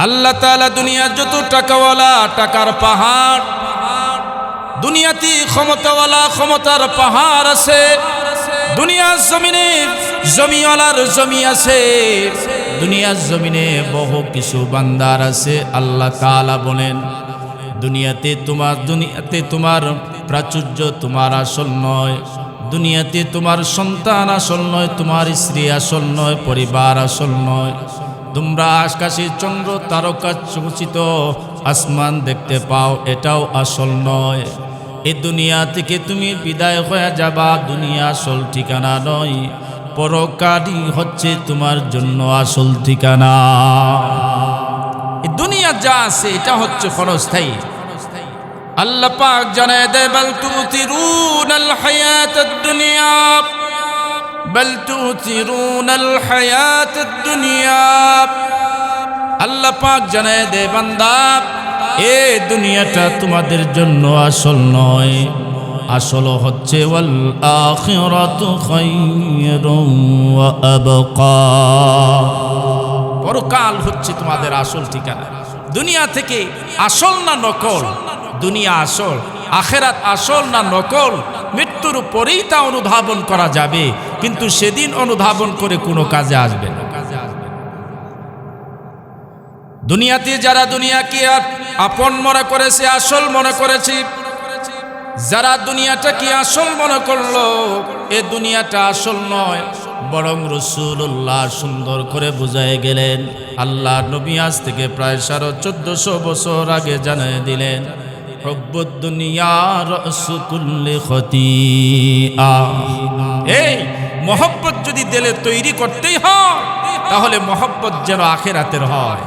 আল্লাহ তাআলা দুনিয়ার যত টাকাওয়ালা টাকার পাহাড়, দুনিয়াতে ক্ষমতাওয়ালা ক্ষমতার পাহাড় আছে, দুনিয়ার জমিনে জমিওয়ালার জমি আছে, দুনিয়ার জমিনে বহু কিছু বান্দার আছে। আল্লাহ তাআলা বলেন দুনিয়াতে তোমার প্রাচুর্য তোমার আসল নয়, দুনিয়াতে তোমার সন্তান আসল নয়, তোমার স্ত্রী আসল নয়, পরিবার আসল নয়। তোমরা আকাশে চন্দ্র তারকা চমচিত আসমান দেখতে পাও, এটাও আসল নয়। এই দুনিয়া থেকে তুমি বিদায় হয়ে যাবা, দুনিয়া আসল ঠিকানা নয়, পরকালই হচ্ছে তোমার জন্য আসল ঠিকানা। এই দুনিয়া যা আছে এটা হচ্ছে ক্ষণস্থায়ী। আল্লাহ পাক জানায় দেয় বাল তুতিরুনাল হায়াতাদ দুনিয়া, বাল তুতিরুনাল হায়াতাদ দুনিয়া। আল্লাহ পাক জানায় দেয় বান্দা এই দুনিয়াটা তোমাদের জন্য আসল নয়, আসল হচ্ছে ওয়াল আখিরাতু খায়রুন ওয়া আবকা। পরকাল হচ্ছে তোমাদের আসল ঠিকানা। দুনিয়া থেকে আসল না নকল? দুনিয়া আসল, আখিরাত আসল না নকল? মৃত্যুর পরেই তা অনুধাবন করা যাবে, কিন্তু সেদিন অনুধাবন করে কোনো কাজে আসবে না। দুনিয়াতে যারা দুনিয়াকে আপন মনে করেছে, আসল মনে করেছে, যারা দুনিয়াটাকে আসল মনে করলো, এ দুনিয়াটা আসল নয়, বরং রাসূলুল্লাহ সুন্দর করে বুঝায় গেলেন। আল্লাহ নবী আজ থেকে প্রায় 1450 বছর আগে জানিয়ে দিলেন হুব্বুদ দুনিয়া রাসু কুল্লি খতিআ। এই মহব্বত যদি দিলে তৈরি করতেই হয়, তাহলে মহব্বত যেন আখিরাতের হয়,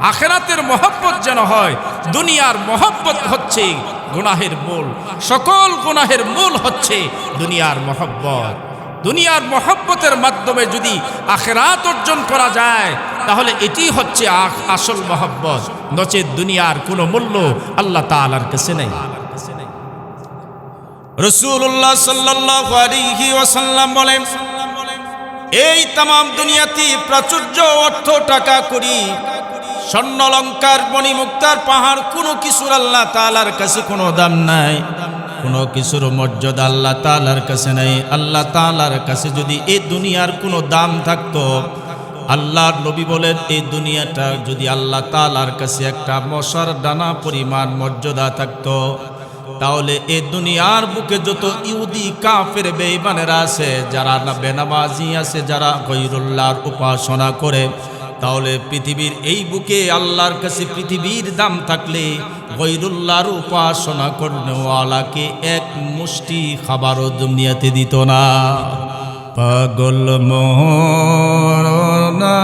আখিরাতের মহব্বত যেন হয়। দুনিয়ার মহব্বত হচ্ছে গুনাহের মূল, সকল গুনাহের মূল হচ্ছে দুনিয়ার মহব্বত। দুনিয়ার মহব্বতের মাধ্যমে যদি আখিরাত অর্জন করা যায়, তাহলে এটি হচ্ছে আসল মহব্বত। নচেত দুনিয়ার কোনো মূল্য আল্লাহ তাআলার কাছে নেই। রাসূলুল্লাহ সাল্লাল্লাহু আলাইহি ওয়াসাল্লাম বলেন এই তামাম দুনিয়াতে প্রাচুর্য, অর্থ, টাকা করি, স্বর্ণ অলংকার, মণিমুক্তার পাহাড়, কোনো কিছুর আল্লাহ তাআলার কাছে কোনো দাম নাই, কোনো কিছুর মর্যাদা আল্লাহ তাআলার কাছে নাই। আল্লাহ তাআলার কাছে যদি এই দুনিয়ার কোনো দাম থাকতো, আল্লাহর নবী বলেন এই দুনিয়াটা যদি আল্লাহ তাআলার কাছে একটা মশার দানা পরিমাণ মর্যাদা থাকতো, তাহলে এই দুনিয়ার বুকে যত ইহুদি কাফের বেঈমানেরা আছে, যারা বেনামাজি আছে, যারা গায়রুল্লাহর উপাসনা করে, তাহলে পৃথিবীর এই বুকে আল্লাহর কাছে পৃথিবীর দাম থাকলে গায়রুল্লাহর উপাসনা করনেওয়ালাকে এক মুষ্টি খাবারও দুনিয়াতে দিত না। পাগল মন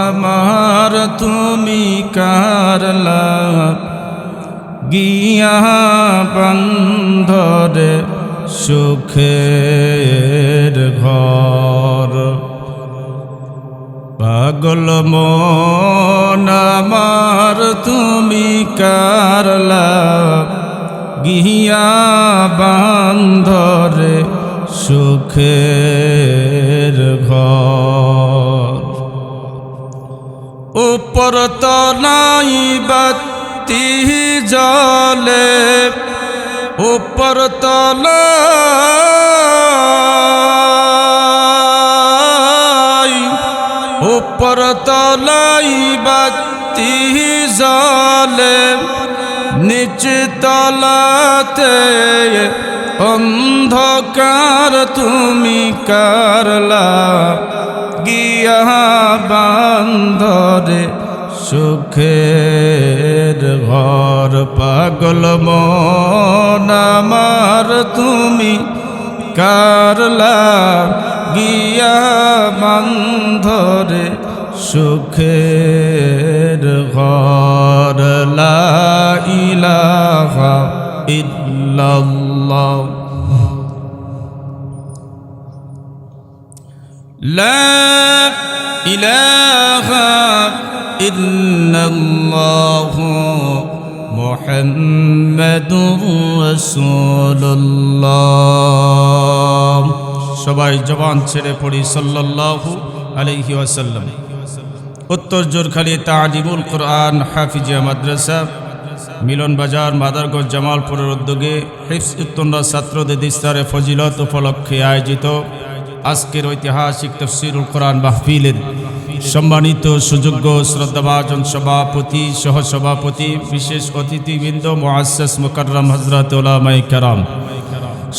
আমার তুমি কারলা গিয়া বন্ধরে সুখের ঘর। পাগল মন আমার তুমি কারলা গিয়া বন্ধরে সুখের ঘর। উপর তলাই বাতি জলে, উপর তলাই, উপর তলাই বাতি জলে, নিচ তলাতে অন্ধকার তুমি কারলা গিয়া বান্ধরে সুখের ঘর। পাগল মন আমার তুমি কারলা গিয়া বান্ধরে সুখের ঘর। লা ইলাহা ইল্লাল্লাহ, লা ইলাহা ইল্লাল্লাহ মুহাম্মাদুর রাসূলুল্লাহ। সবাই জবান ছেড়ে পড়ি সাল্লাল্লাহু আলাইহি ওয়াসাল্লাম। উত্তর জোরখালী তালিমুল কোরআন হাফিজিয়া মাদ্রাসা মিলন বাজার মাদারগঞ্জ জামালপুরের উদ্যোগে হিফজ উত্তন্না ছাত্রদের ইফতারে ফজিলত উপলক্ষে আয়োজিত আজকের ঐতিহাসিক তাফসীরুল কোরআন মাহফিলের সম্মানিত সুযোগ্য শ্রদ্ধাভাজন সভাপতি সহসভাপতি বিশেষ অতিথিবৃন্দ মুআসসাস মুকাররম হযরত উলামায়ে কেরাম,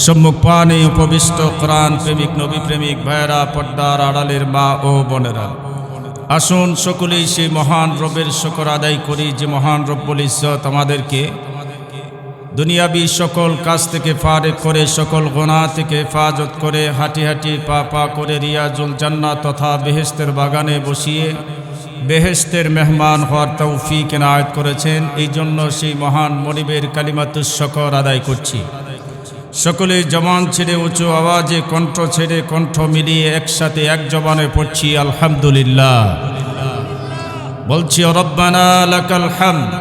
সম্মুখ পানে উপবিষ্ট কোরআন প্রেমিক নবী প্রেমিক ভাইয়েরা, পর্দার আড়ালের মা ও বোনেরা, আসুন সকলেই সেই মহান রবের শুকর আদায় করি যে মহান রব্বুল ইজ্জত আমাদেরকে দুনিয়াবি সকল কাজ থেকে ফারেক করে, সকল গুনাহ থেকে হেফাজত করে, হাঁটি হাঁটি পা পা করে রিয়াজুল জান্নাত তথা বেহেশতের বাগানে বসিয়ে বেহেশতের মেহমান হওয়ার তৌফিক এনায়েত করেছেন। এই জন্য সেই মহান মনিবের কালিমাতুশ শুকর আদায় করছি। সকলে জবান ছেড়ে উঁচু আওয়াজে কণ্ঠ ছেড়ে কণ্ঠ মিলিয়ে একসাথে এক জবানে পড়ছি আলহামদুলিল্লাহ। বলছি রব্বানা লাকাল হামদ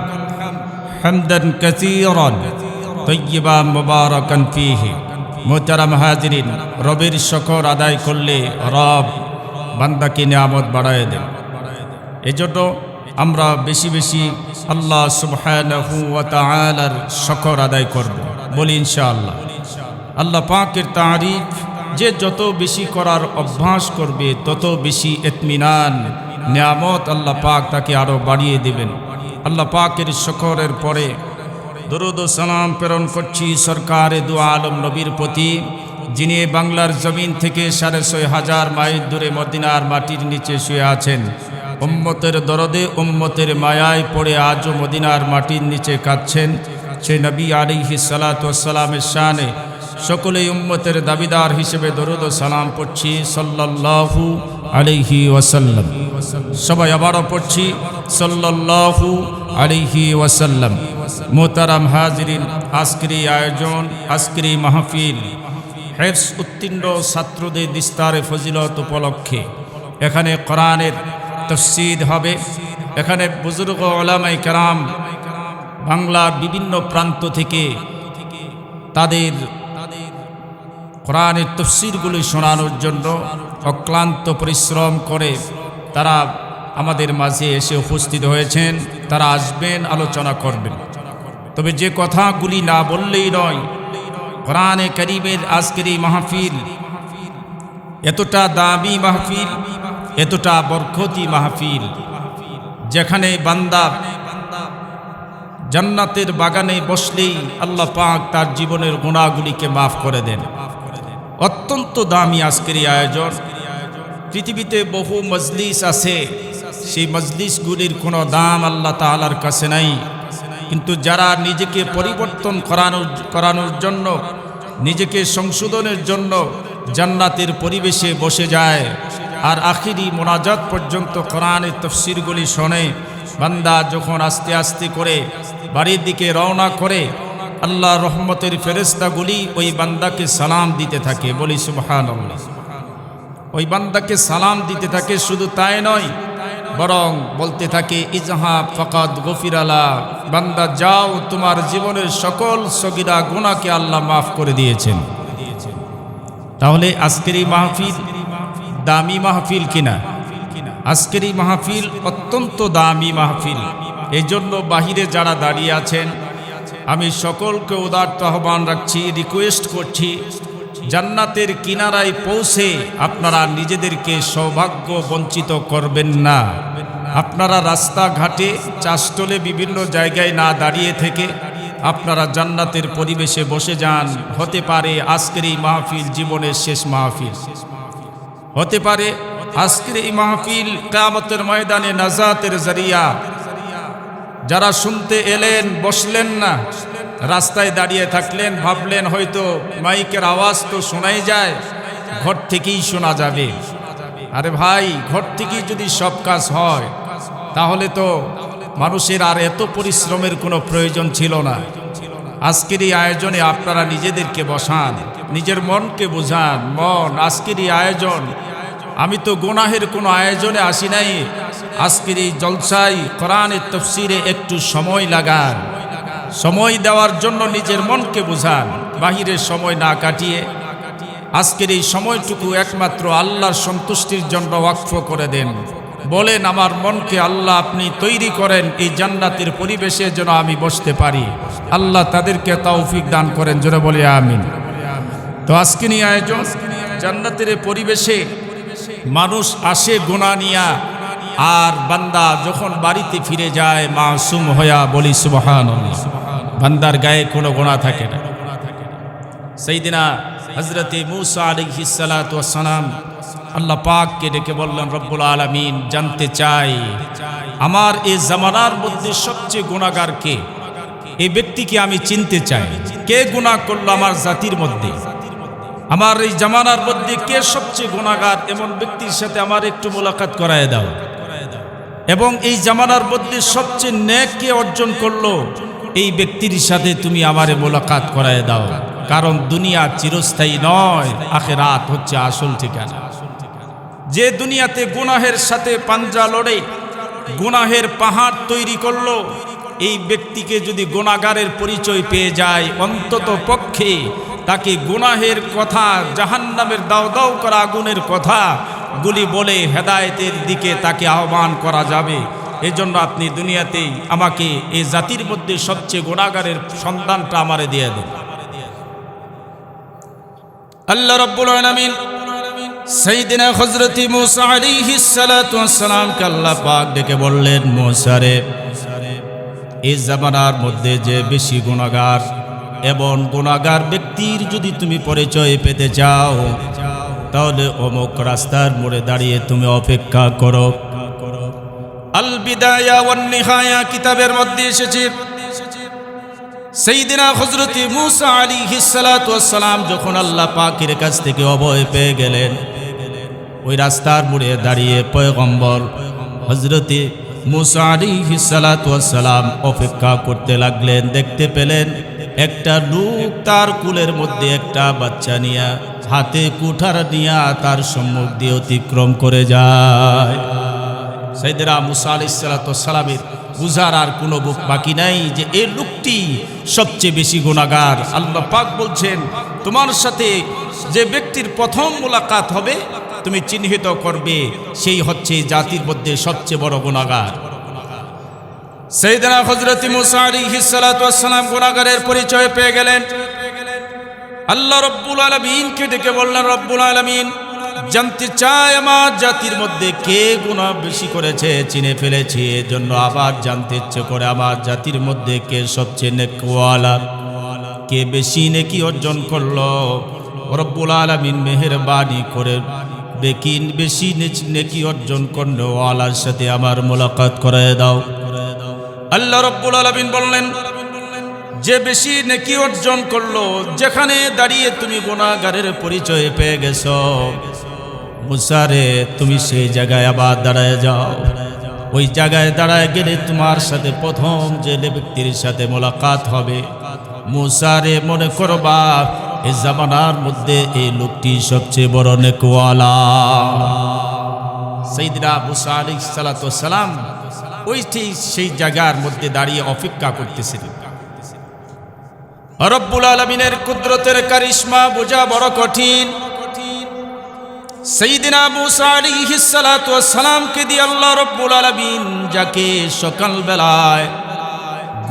হামদান কাসীরান তাইয়্যিবান মুবারাকান ফীহি। মুহতারাম হাজিরিন, রবের শুকর আদায় করলে রব বান্দাকে নিয়ামত বাড়ায় দেন। এজন্য আমরা বেশি বেশি আল্লাহ সুবহানাহু ওয়া তাআলার শুকর আদায় করব, বলি ইনশাআল্লাহ। আল্লাহ পাকের তারিফ যে যত বেশি করার অভ্যাস করবে তত বেশি ইতমিনান নিয়ামত আল্লাহ পাক তাকে আরো বাড়িয়ে দেবেন। আল্লাহ পাকের শুকরের পরে দরুদ ও সালাম প্রেরণ করছি সরকারে দু আলম নবীর প্রতি, যিনি বাংলার জমিন থেকে ৬৫০০ মাইল দূরে মদিনার মাটির নিচে শুয়ে আছেন। উম্মতের দরদে উম্মতের মায়ায় পড়ে আজও মদিনার মাটির নিচে কাঁদছেন। সেই নবী আলাইহিস সালাতু ওয়াস সালামের শানে সকলেই উম্মতের দাবিদার হিসেবে দরুদ ও সালাম পড়ছি সাল্লাল্লাহু আলাইহি ওয়াসাল্লাম। সবাই আবারও পড়ছি সাল্লাল্লাহু আলাইহি ওয়াসাল্লাম। মুহতারাম হাজিরিন, আজকের এই আয়োজন, আজকের এই মাহফিল হিফজ উত্তীর্ণ ছাত্রদের ইফতারে ফজিলত উপলক্ষে এখানে কোরআনের তাফসীর হবে। এখানে বুজুর্গ উলামায়ে কেরাম বাংলার বিভিন্ন প্রান্ত থেকে তাদের কোরআনের তাফসীরগুলি শোনানোর জন্য অক্লান্ত পরিশ্রম করে তারা আমাদের মাঝে এসে উপস্থিত হয়েছেন। তারা আসবেন, আলোচনা করবেন। তবে যে কথাগুলি না বললেই নয়, কোরআনে কারীমের আজকের এই মাহফিল এতটা দামি মাহফিল, এতটা বরকতি মাহফিল, যেখানে বান্দা জান্নাতের বাগানে বসলেই আল্লাহ পাক তার জীবনের গুনাহগুলিকে মাফ করে দেন। অত্যন্ত দামি আজকের এই আয়োজন। পৃথিবীতে বহু মজলিস আছে, সেই মজলিসগুলির কোনো দাম আল্লাহ তাআলার কাছে নাই। কিন্তু যারা নিজেকে পরিবর্তন করানোর জন্য, নিজেকে সংশোধনের জন্য জান্নাতের পরিবেশে বসে যায় আর আখিরি মোনাজাত পর্যন্ত কোরআনের তাফসীরগুলি শোনে, বান্দা যখন আস্তে আস্তে করে বাড়ির দিকে রওনা করে, আল্লাহ রহমতের ফেরেশতাগুলি ওই বান্দাকে সালাম দিতে থাকে, বলি সুবহানাল্লাহ। ওই বান্দাকে সালাম দিতে থাকে। শুধু তাই নয়, বরং বলতে থাকে ইজহাব ফাকাদ গফিরালা, বান্দা যাও, তোমার জীবনের সকল সগীরা গুনাহকে আল্লাহ মাফ করে দিয়েছেন। তাহলে আজকের এই মাহফিল দামি মাহফিল কিনা? আজকের এই মাহফিল অত্যন্ত দামি মাহফিল। এই জন্য বাহিরে যারা দাঁড়িয়ে আছেন, আমি সকলকে উদাত্ত আহ্বান রাখছি, রিকোয়েস্ট করছি, জান্নাতের কিনারায় পৌঁছে আপনারা নিজেদেরকে সৌভাগ্য বঞ্চিত করবেন না। আপনারা রাস্তাঘাটে, চাষটলে, বিভিন্ন জায়গায় না দাঁড়িয়ে থেকে আপনারা জান্নাতের পরিবেশে বসে যান। হতে পারে আজকের এই মাহফিল জীবনের শেষ মাহফিল, হতে পারে আজকের এই মাহফিল কিয়ামতের ময়দানে নাজাতের জরিয়া। যারা শুনতে এলেন, বসলেন না, রাস্তায় দাঁড়িয়ে থাকলেন, ভাবলেন হয়তো মাইকের আওয়াজ তো শোনাই যায়, ঘর থেকেই শোনা যাবে। আরে ভাই, ঘর থেকেই যদি সব কাজ হয় তাহলে তো মানুষের আর এত পরিশ্রমের কোনো প্রয়োজন ছিল না। আজকের এই আয়োজনে আপনারা নিজেদেরকে বসান, নিজের মনকে বোঝান। মন, আজকের এই আয়োজন, আমি তো গুনাহের কোনো আয়োজনে আসি নাই। আজকের এই জলসায় কোরআনের তাফসীরে একটু সময় লাগান। সময় দেওয়ার জন্য নিজের মনকে বোঝান, বাহিরের সময় না কাটিয়ে আজকের এই সময়টুকু একমাত্র আল্লাহর সন্তুষ্টির জন্য ওয়াকফ করে দেন। বলেন আমার মনকে আল্লাহ আপনি তৈরি করেন এই জান্নাতের পরিবেশে যেন আমি বসতে পারি। আল্লাহ তাদেরকে তৌফিক দান করেন, জোরে বলি আমিন। তো আজকে নিয়ে আয়োজন জান্নাতের পরিবেশে মানুষ আসে গুনাহ নিয়া, আর বান্দা যখন বাড়িতে ফিরে যায় মাসুম হয়া, বলি সুবহানাল্লাহ, বান্দার গায়ে কোনো গুনাহ থাকে না। সাইয়েদিনা হযরতে মূসা আলাইহিস সালাতু ওয়াস সালাম আল্লাহ পাককে ডেকে বললেন, রব্বুল আলামিন জানতে চাই আমার এই জামানার মধ্যে সবচেয়ে গুনাহগার কে? এই ব্যক্তিকে আমি চিনতে চাই, কে গুনাহ করলো আমার জাতির মধ্যে, আমার এই জামানার মধ্যে কে সবচেয়ে গুনাহগার, এমন ব্যক্তির সাথে আমার একটু মোলাকাত করায় দাও। এবং এই জামানার মধ্যে সবচেয়ে নেক কে অর্জন করলো, এই ব্যক্তির সাথে তুমি আমারে মোলাকাত করায় দাও। কারণ দুনিয়া চিরস্থায়ী নয়, আখিরাত হচ্ছে আসল ঠিকানা। যে দুনিয়াতে গুনাহের সাথে পাঞ্জা লড়ে গুনাহের পাহাড় তৈরি করলো, এই ব্যক্তিকে যদি গুনাহগারের পরিচয় পেয়ে যায়, অন্তত পক্ষে তাকে গুনাহের কথা, জাহান্নামের দাও দাও করা আগুনের কথা গুলি বলে হেদায়েতের দিকে তাকে আহ্বান করা যাবে। এজন্য আপনি দুনিয়াতেই আমাকে এই জাতির মধ্যে সবচেয়ে গুনাহগারের সন্তানটা আমারে দিয়ে দেন। আল্লাহ রাব্বুল আলামিন সাইয়েদিনা হযরত মূসা আলাইহিস সালাতু ওয়াস সালামকে আল্লাহ পাক ডেকে বললেন, মূসা রে, এই জামানার মধ্যে যে বেশি গুনাহগার এবং গুনাহগার ব্যক্তির যদি তুমি পরিচয় পেতে চাও, তাহলে অমুক রাস্তার মোড়ে দাঁড়িয়ে তুমি অপেক্ষা করো। আল বিদায়া ওয়ান নিহায়া কিতাবের মধ্যে এসেছে, সাইয়েদিনা হযরত মূসা আলাইহিস সালাতু ওয়াস সালাম যখন আল্লাহ পাকের কাছ থেকে অভয় পেয়ে গেলেন, ওই রাস্তার মোড়ে দাঁড়িয়ে পয়গম্বর হযরত মূসা আলাইহিস সালাতু ওয়াস সালাম অপেক্ষা করতে লাগলেন। দেখতে পেলেন একটা লোক তার কুলের মধ্যে একটা বাচ্চা নিয়ে, হাতে কুঠার নিয়ে তার সম্মুখ দিয়ে অতিক্রম করে যায়। সাইয়েদিনা মূসা আলাইহিস সালাতু ওয়াস সালামের বুঝার আর কোনো বুক বাকি নাই যে এই লোকটি সবচেয়ে বেশি গুনাহগার। আল্লাহ পাক বলছেন, তোমার সাথে যে ব্যক্তির প্রথম মোলাকাত হবে তুমি চিহ্নিত করবে, সেই হচ্ছে জাতির মধ্যে সবচেয়ে বড় গুনাহগার। সাইয়েদিনা হযরত মূসা আলাইহিস সালাতু ওয়াস সালাম গুনাহগারের পরিচয় পেয়ে গেলেন। আল্লাহ রাব্বুল আলামিনকে ডেকে বললেন, রব্বুল আলামিন জানতে চাই আমার জাতির মধ্যে কে গুনাহ বেশি করেছে, চিনে ফেলেছে, এজন্য আবার জানতে ইচ্ছে করে আমার জাতির মধ্যে কে সবচেয়ে নেকওয়ালা, কে বেশি নেকি অর্জন করলো। রব্বুল আলামিন মেহেরবানি করে বেশি নেকি অর্জন করলো ওয়ালার সাথে আমার মোলাকাত করায় দাও। আল্লাহ রাব্বুল আলামিন বললেন, যে বেশি নেকি অর্জন করলো, যেখানে দাঁড়িয়ে তুমি গুনাহগারের পরিচয় পেয়ে গেছো, মূসা রে তুমি সেই জায়গায় আবার দাঁড়ায় যাও। ওই জায়গায় দাঁড়ায় গেলে তোমার সাথে প্রথম যে ব্যক্তির সাথে মোলাকাত হবে, মূসা রে মনে করবা এই জামানার মধ্যে এই লোকটি সবচেয়ে বড় নেকওয়ালা। সাইয়েদিনা মূসা আলাইহিস সালাতু ওয়াস সালাম ওইটি সেই জায়গার মধ্যে দাঁড়িয়ে অপেক্ষা করতেছিলেন। রব্বুল আলামিনের কুদরতের কারিশমা বোঝা বড় কঠিন। সাইয়েদিনা মূসা আলাইহিস সালাতু ওয়াস সালামকে দিয়ে আল্লাহ রব্বুল আলামিন যাকে সকালবেলায়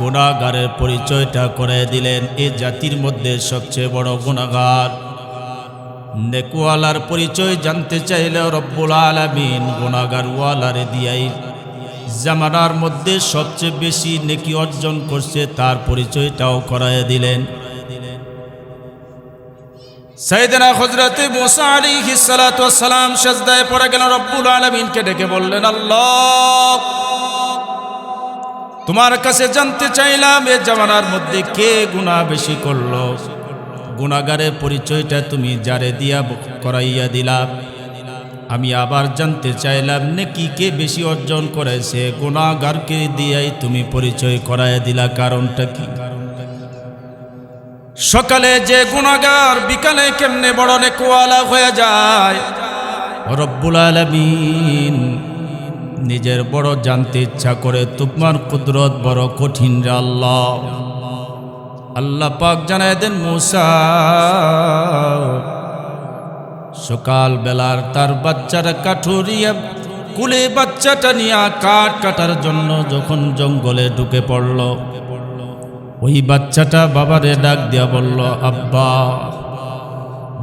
গুনাহগারের পরিচয়টা করে দিলেন, এই জাতির মধ্যে সবচেয়ে বড় গুনাহগার। নেকওয়ালার পরিচয় জানতে চাইলে রব্বুল আলামিন গুনাহগার ওয়ালারে দিয়াই জামানার মধ্যে সবচেয়ে বেশি নেকি অর্জন করছে তার পরিচয়টাও করায় দিলেন। সাইয়েদিনা হযরত মূসা আলাইহিস সালাতু ওয়াস সালাম সিজদায় পড়ে গেলেন, রব্বুল আলামিনকে ডেকে বললেন, আল্লাহ তোমার কাছে জানতে চাইলাম এই জামানার মধ্যে কে গুনাহ বেশি করলো। গুনাহগারের পরিচয়টা তুমি যারে দিয়া করাইয়া দিলা, আমি আবার জানতে চাইলাম নেকি কে বেশি অর্জন করেছে। গুনাহগারকে দিয়াই তুমি পরিচয় করাইয়া দিলা, কারণটা কি? সকালে যে গুনাহগার বিকালে কেমনে বড় নেকওয়ালা হয়ে যায়, রব্বুল আলামিন নিজের বড় জানতে ইচ্ছা করে। তোমার কুদরত বড় কঠিন রে আল্লাহ। আল্লাহ পাক জানায় দেন, মূসা সকাল বেলার তার বাচ্চারা কাঠুরিয়া কুলে বাচ্চাটা নিয়ে কাঠ কাটার জন্য যখন জঙ্গলে ঢুকে পড়ল, ওই বাচ্চাটা বাবারে ডাক দিয়া বলল, আব্বা,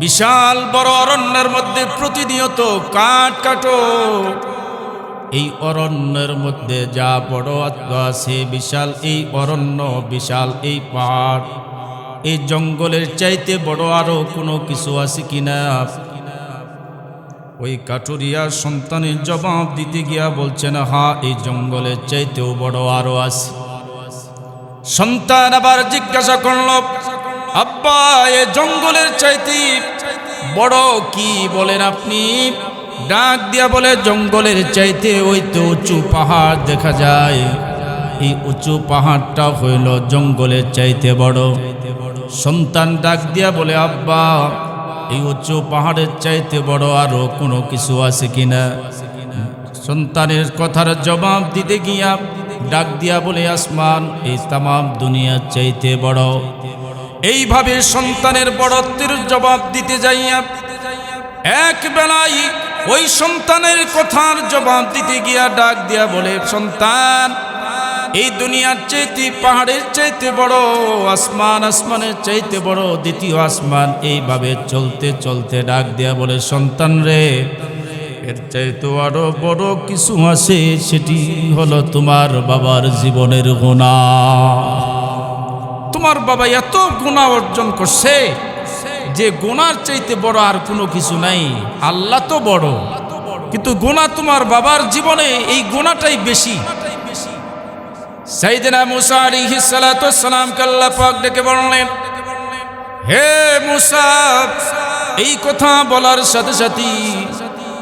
বিশাল বড় অরণ্যের মধ্যে প্রতিনিয়ত কাঠ কাটো, এই অরণ্যের মধ্যে যা বড় আছে, বিশাল এই অরণ্য, বিশাল এই পাহাড়, এই জঙ্গলের চাইতে বড় আরো কোনো কিছু আছে কিনা? ওই কাঠুরিয়া সন্তানের জবাব দিতে গিয়া বলছেন, হ্যাঁ, এই জঙ্গলের চাইতেও বড় আরো আছে। সন্তান আবার জিজ্ঞাসা করল, আব্বা, এই জঙ্গলের চাইতে বড় কি বলেন আপনি? ডাক দিয়া বলে, জঙ্গলের চাইতে ওই তো উঁচু পাহাড় দেখা যায়, এই উঁচু পাহাড়টা হইল জঙ্গলের চাইতে বড়। সন্তান ডাক দিয়া বলে, আব্বা, এই উঁচু পাহাড়ের চাইতে বড় আরো কোনো কিছু আছে কিনা? সন্তানের কথার জবাব দিতে গিয়া ডাক দিয়া বলে, আসমান এই তামাম দুনিয়ার চাইতে বড়। এইভাবে সন্তানের বড়ত্বের জবাব দিতে যাইয়া এক বেলায় ওই সন্তানের কথার জবাব দিতে গিয়া ডাক দিয়া বলে, সন্তান, এই দুনিয়ার চাইতে পাহাড়ের চাইতে বড়, আসমান আসমানের চাইতে বড়, দ্বিতীয় আসমান। এইভাবে চলতে চলতে ডাক দিয়া বলে, সন্তান রে, এর চাইতে আরো বড় কিছু আছে, সেটি হলো তোমার বাবার জীবনের গুনাহ। তোমার বাবা এত গুনাহ অর্জন করছে যে গুনার চাইতে বড় আর কোনো কিছু নাই। আল্লাহ তো বড়, কিন্তু গুনাহ তোমার বাবার জীবনে এই গুনাহটাই বেশি। সাইয়েদনা মুসা আলাইহিস সালাতু ওয়াস সালামকে আল্লাহ পাক ডেকে বললেন, হে মুসা, এই কথা বলার সাথে সাথে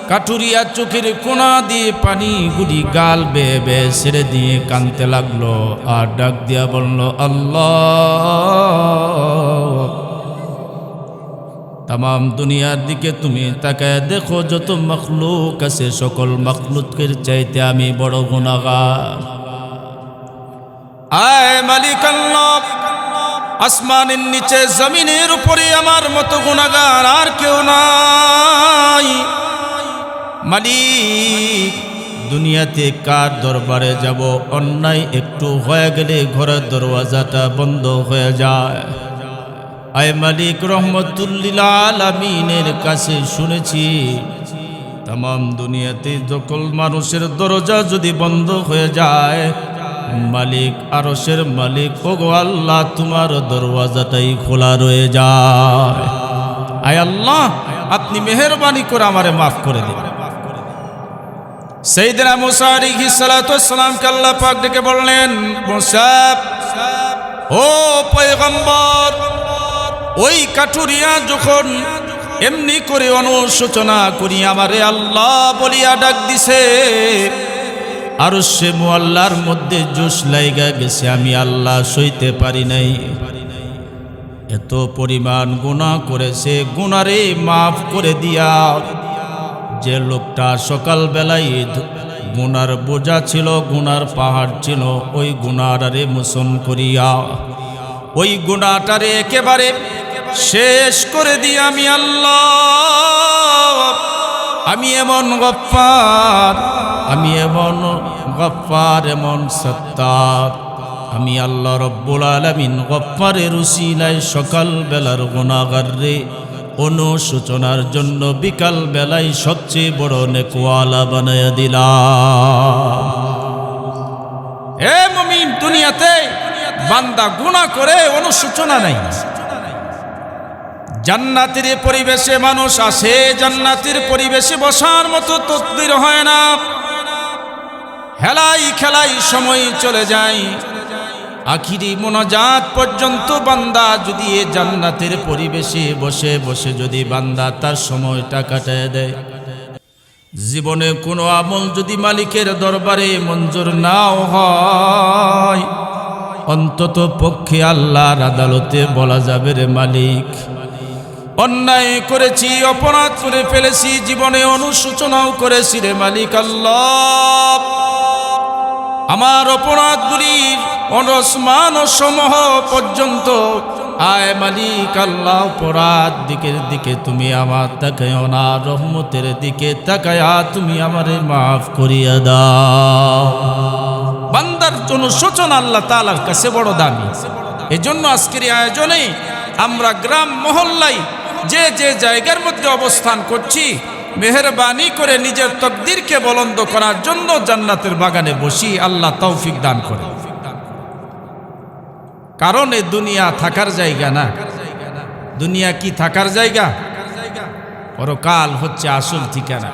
কাঠুরিয়া চোখের কোনা দিয়ে পানি গুলি গাল বেয়ে বেয়ে ছেড়ে দিয়ে কাঁদতে লাগলো, আর ডাক দিয়া বলল, আল্লাহ, তামাম দুনিয়ার দিকে তুমি তাকায় দেখো, যত মখলুক আছে সকল মখলুকের চাইতে আমি বড় গুনাহগার। আয় মালিক আল্লাহ, আসমানের নিচে জমিনের উপরে আমার মতো গুনাহগার আর কেউ নাই। মালিক, দুনিয়াতে কার দরবারে যাব? অন্যায় একটু হয়ে গেলে ঘরের দরওয়াজাটা বন্ধ হয়ে যায়। আয় মালিক, রহমতুল্লিল আলামিনের কাছে শুনেছি, তামাম দুনিয়াতে সকল মানুষের দরজা যদি বন্ধ হয়ে যায়, মালিক, আরশের মালিক, ওগো আল্লাহ, তোমার দরওয়াজাটাই খোলা রয়ে যায়। আয় আল্লাহ, আপনি মেহেরবানি করে আমারে মাফ করে দিন। সাইয়েদনা মুসা আলাইহিস সালাতু ওয়াস সালামকে আল্লাহ পাক ডেকে বললেন, মুসা, ও পয়গম্বর, ওই কাঠুরিয়া যখন এমনি করে অনুশোচনা করি আমারে আল্লাহ বলিয়া ডাক দিছে, আরশে মুআল্লার মধ্যে জোশ লাইগা গেছে, আমি আল্লাহ সইতে পারি নাই। এত পরিমাণ গুনাহ করেছে, গুনারে মাফ করে দিয়া। যে লোকটা সকাল বেলায় গুনার বোঝা ছিল, গুনার পাহাড় ছিল, ওই গুনাহটারে মোচন করিয়া ওই গুনাহটারে একেবারে শেষ করে দিয়ে আমি আল্লাহ, আমি এমন গফফার, আমি এমন গফফার, এমন সত্তার, আমি আল্লাহ রব্বুল আলামিন গফফারের উসিলায় সকাল বেলার গুনাহগাররে অনুশোচনার জন্য বিকাল বেলায় সবচেয়ে বড় নেকওয়ালা বানায়া দিলাম। হে মুমিন, দুনিয়াতে বান্দা গুনাহ করে অনুশোচনা নাই। জান্নাতের পরিবেশে মানুষ আসে, জান্নাতের পরিবেশে বসার মতো তকদির হয় না। হেলাই খেলাই সময় চলে যায়, আখিরি মোনাজাত পর্যন্ত বান্দা যদি এ জান্নাতের পরিবেশে বসে বসে যদি বান্দা তার সময়টা কাটায় দেয়, জীবনে কোনো আমল যদি মালিকের দরবারে মঞ্জুর নাও হয়, অন্তত পক্ষে আল্লাহর আদালতে বলা যাবে, রে মালিক, অন্যায় করেছি, অপরাধ করে ফেলেছি, জীবনে অনুশোচনাও করেছি, রে মালিক আল্লাহ, আমার অপরাধগুলির অনসমান সমূহ পর্যন্ত আয় মালিক আল্লাহ, অপরাধ দিকের দিকে তুমি আমার তাকায়ও না, রহমতের দিকে তাকায়া তুমি আমারে মাফ করিয়া দাও। বান্দার অনুশোচনা আল্লাহ তাআলার কাছে বড় দামি। এজন্য আজকের এই আয়োজনে আমরা গ্রাম মহল্লায় যে যে জায়গার মধ্যে অবস্থান করছি, মেহেরবানি করে নিজের তকদিরকে বুলন্দ করার জন্য জান্নাতের বাগানে বসি, আল্লাহ তৌফিক দান করে। কারণ এ দুনিয়া থাকার জায়গা না। দুনিয়া কি থাকার জায়গা? পরকাল হচ্ছে আসল ঠিকানা।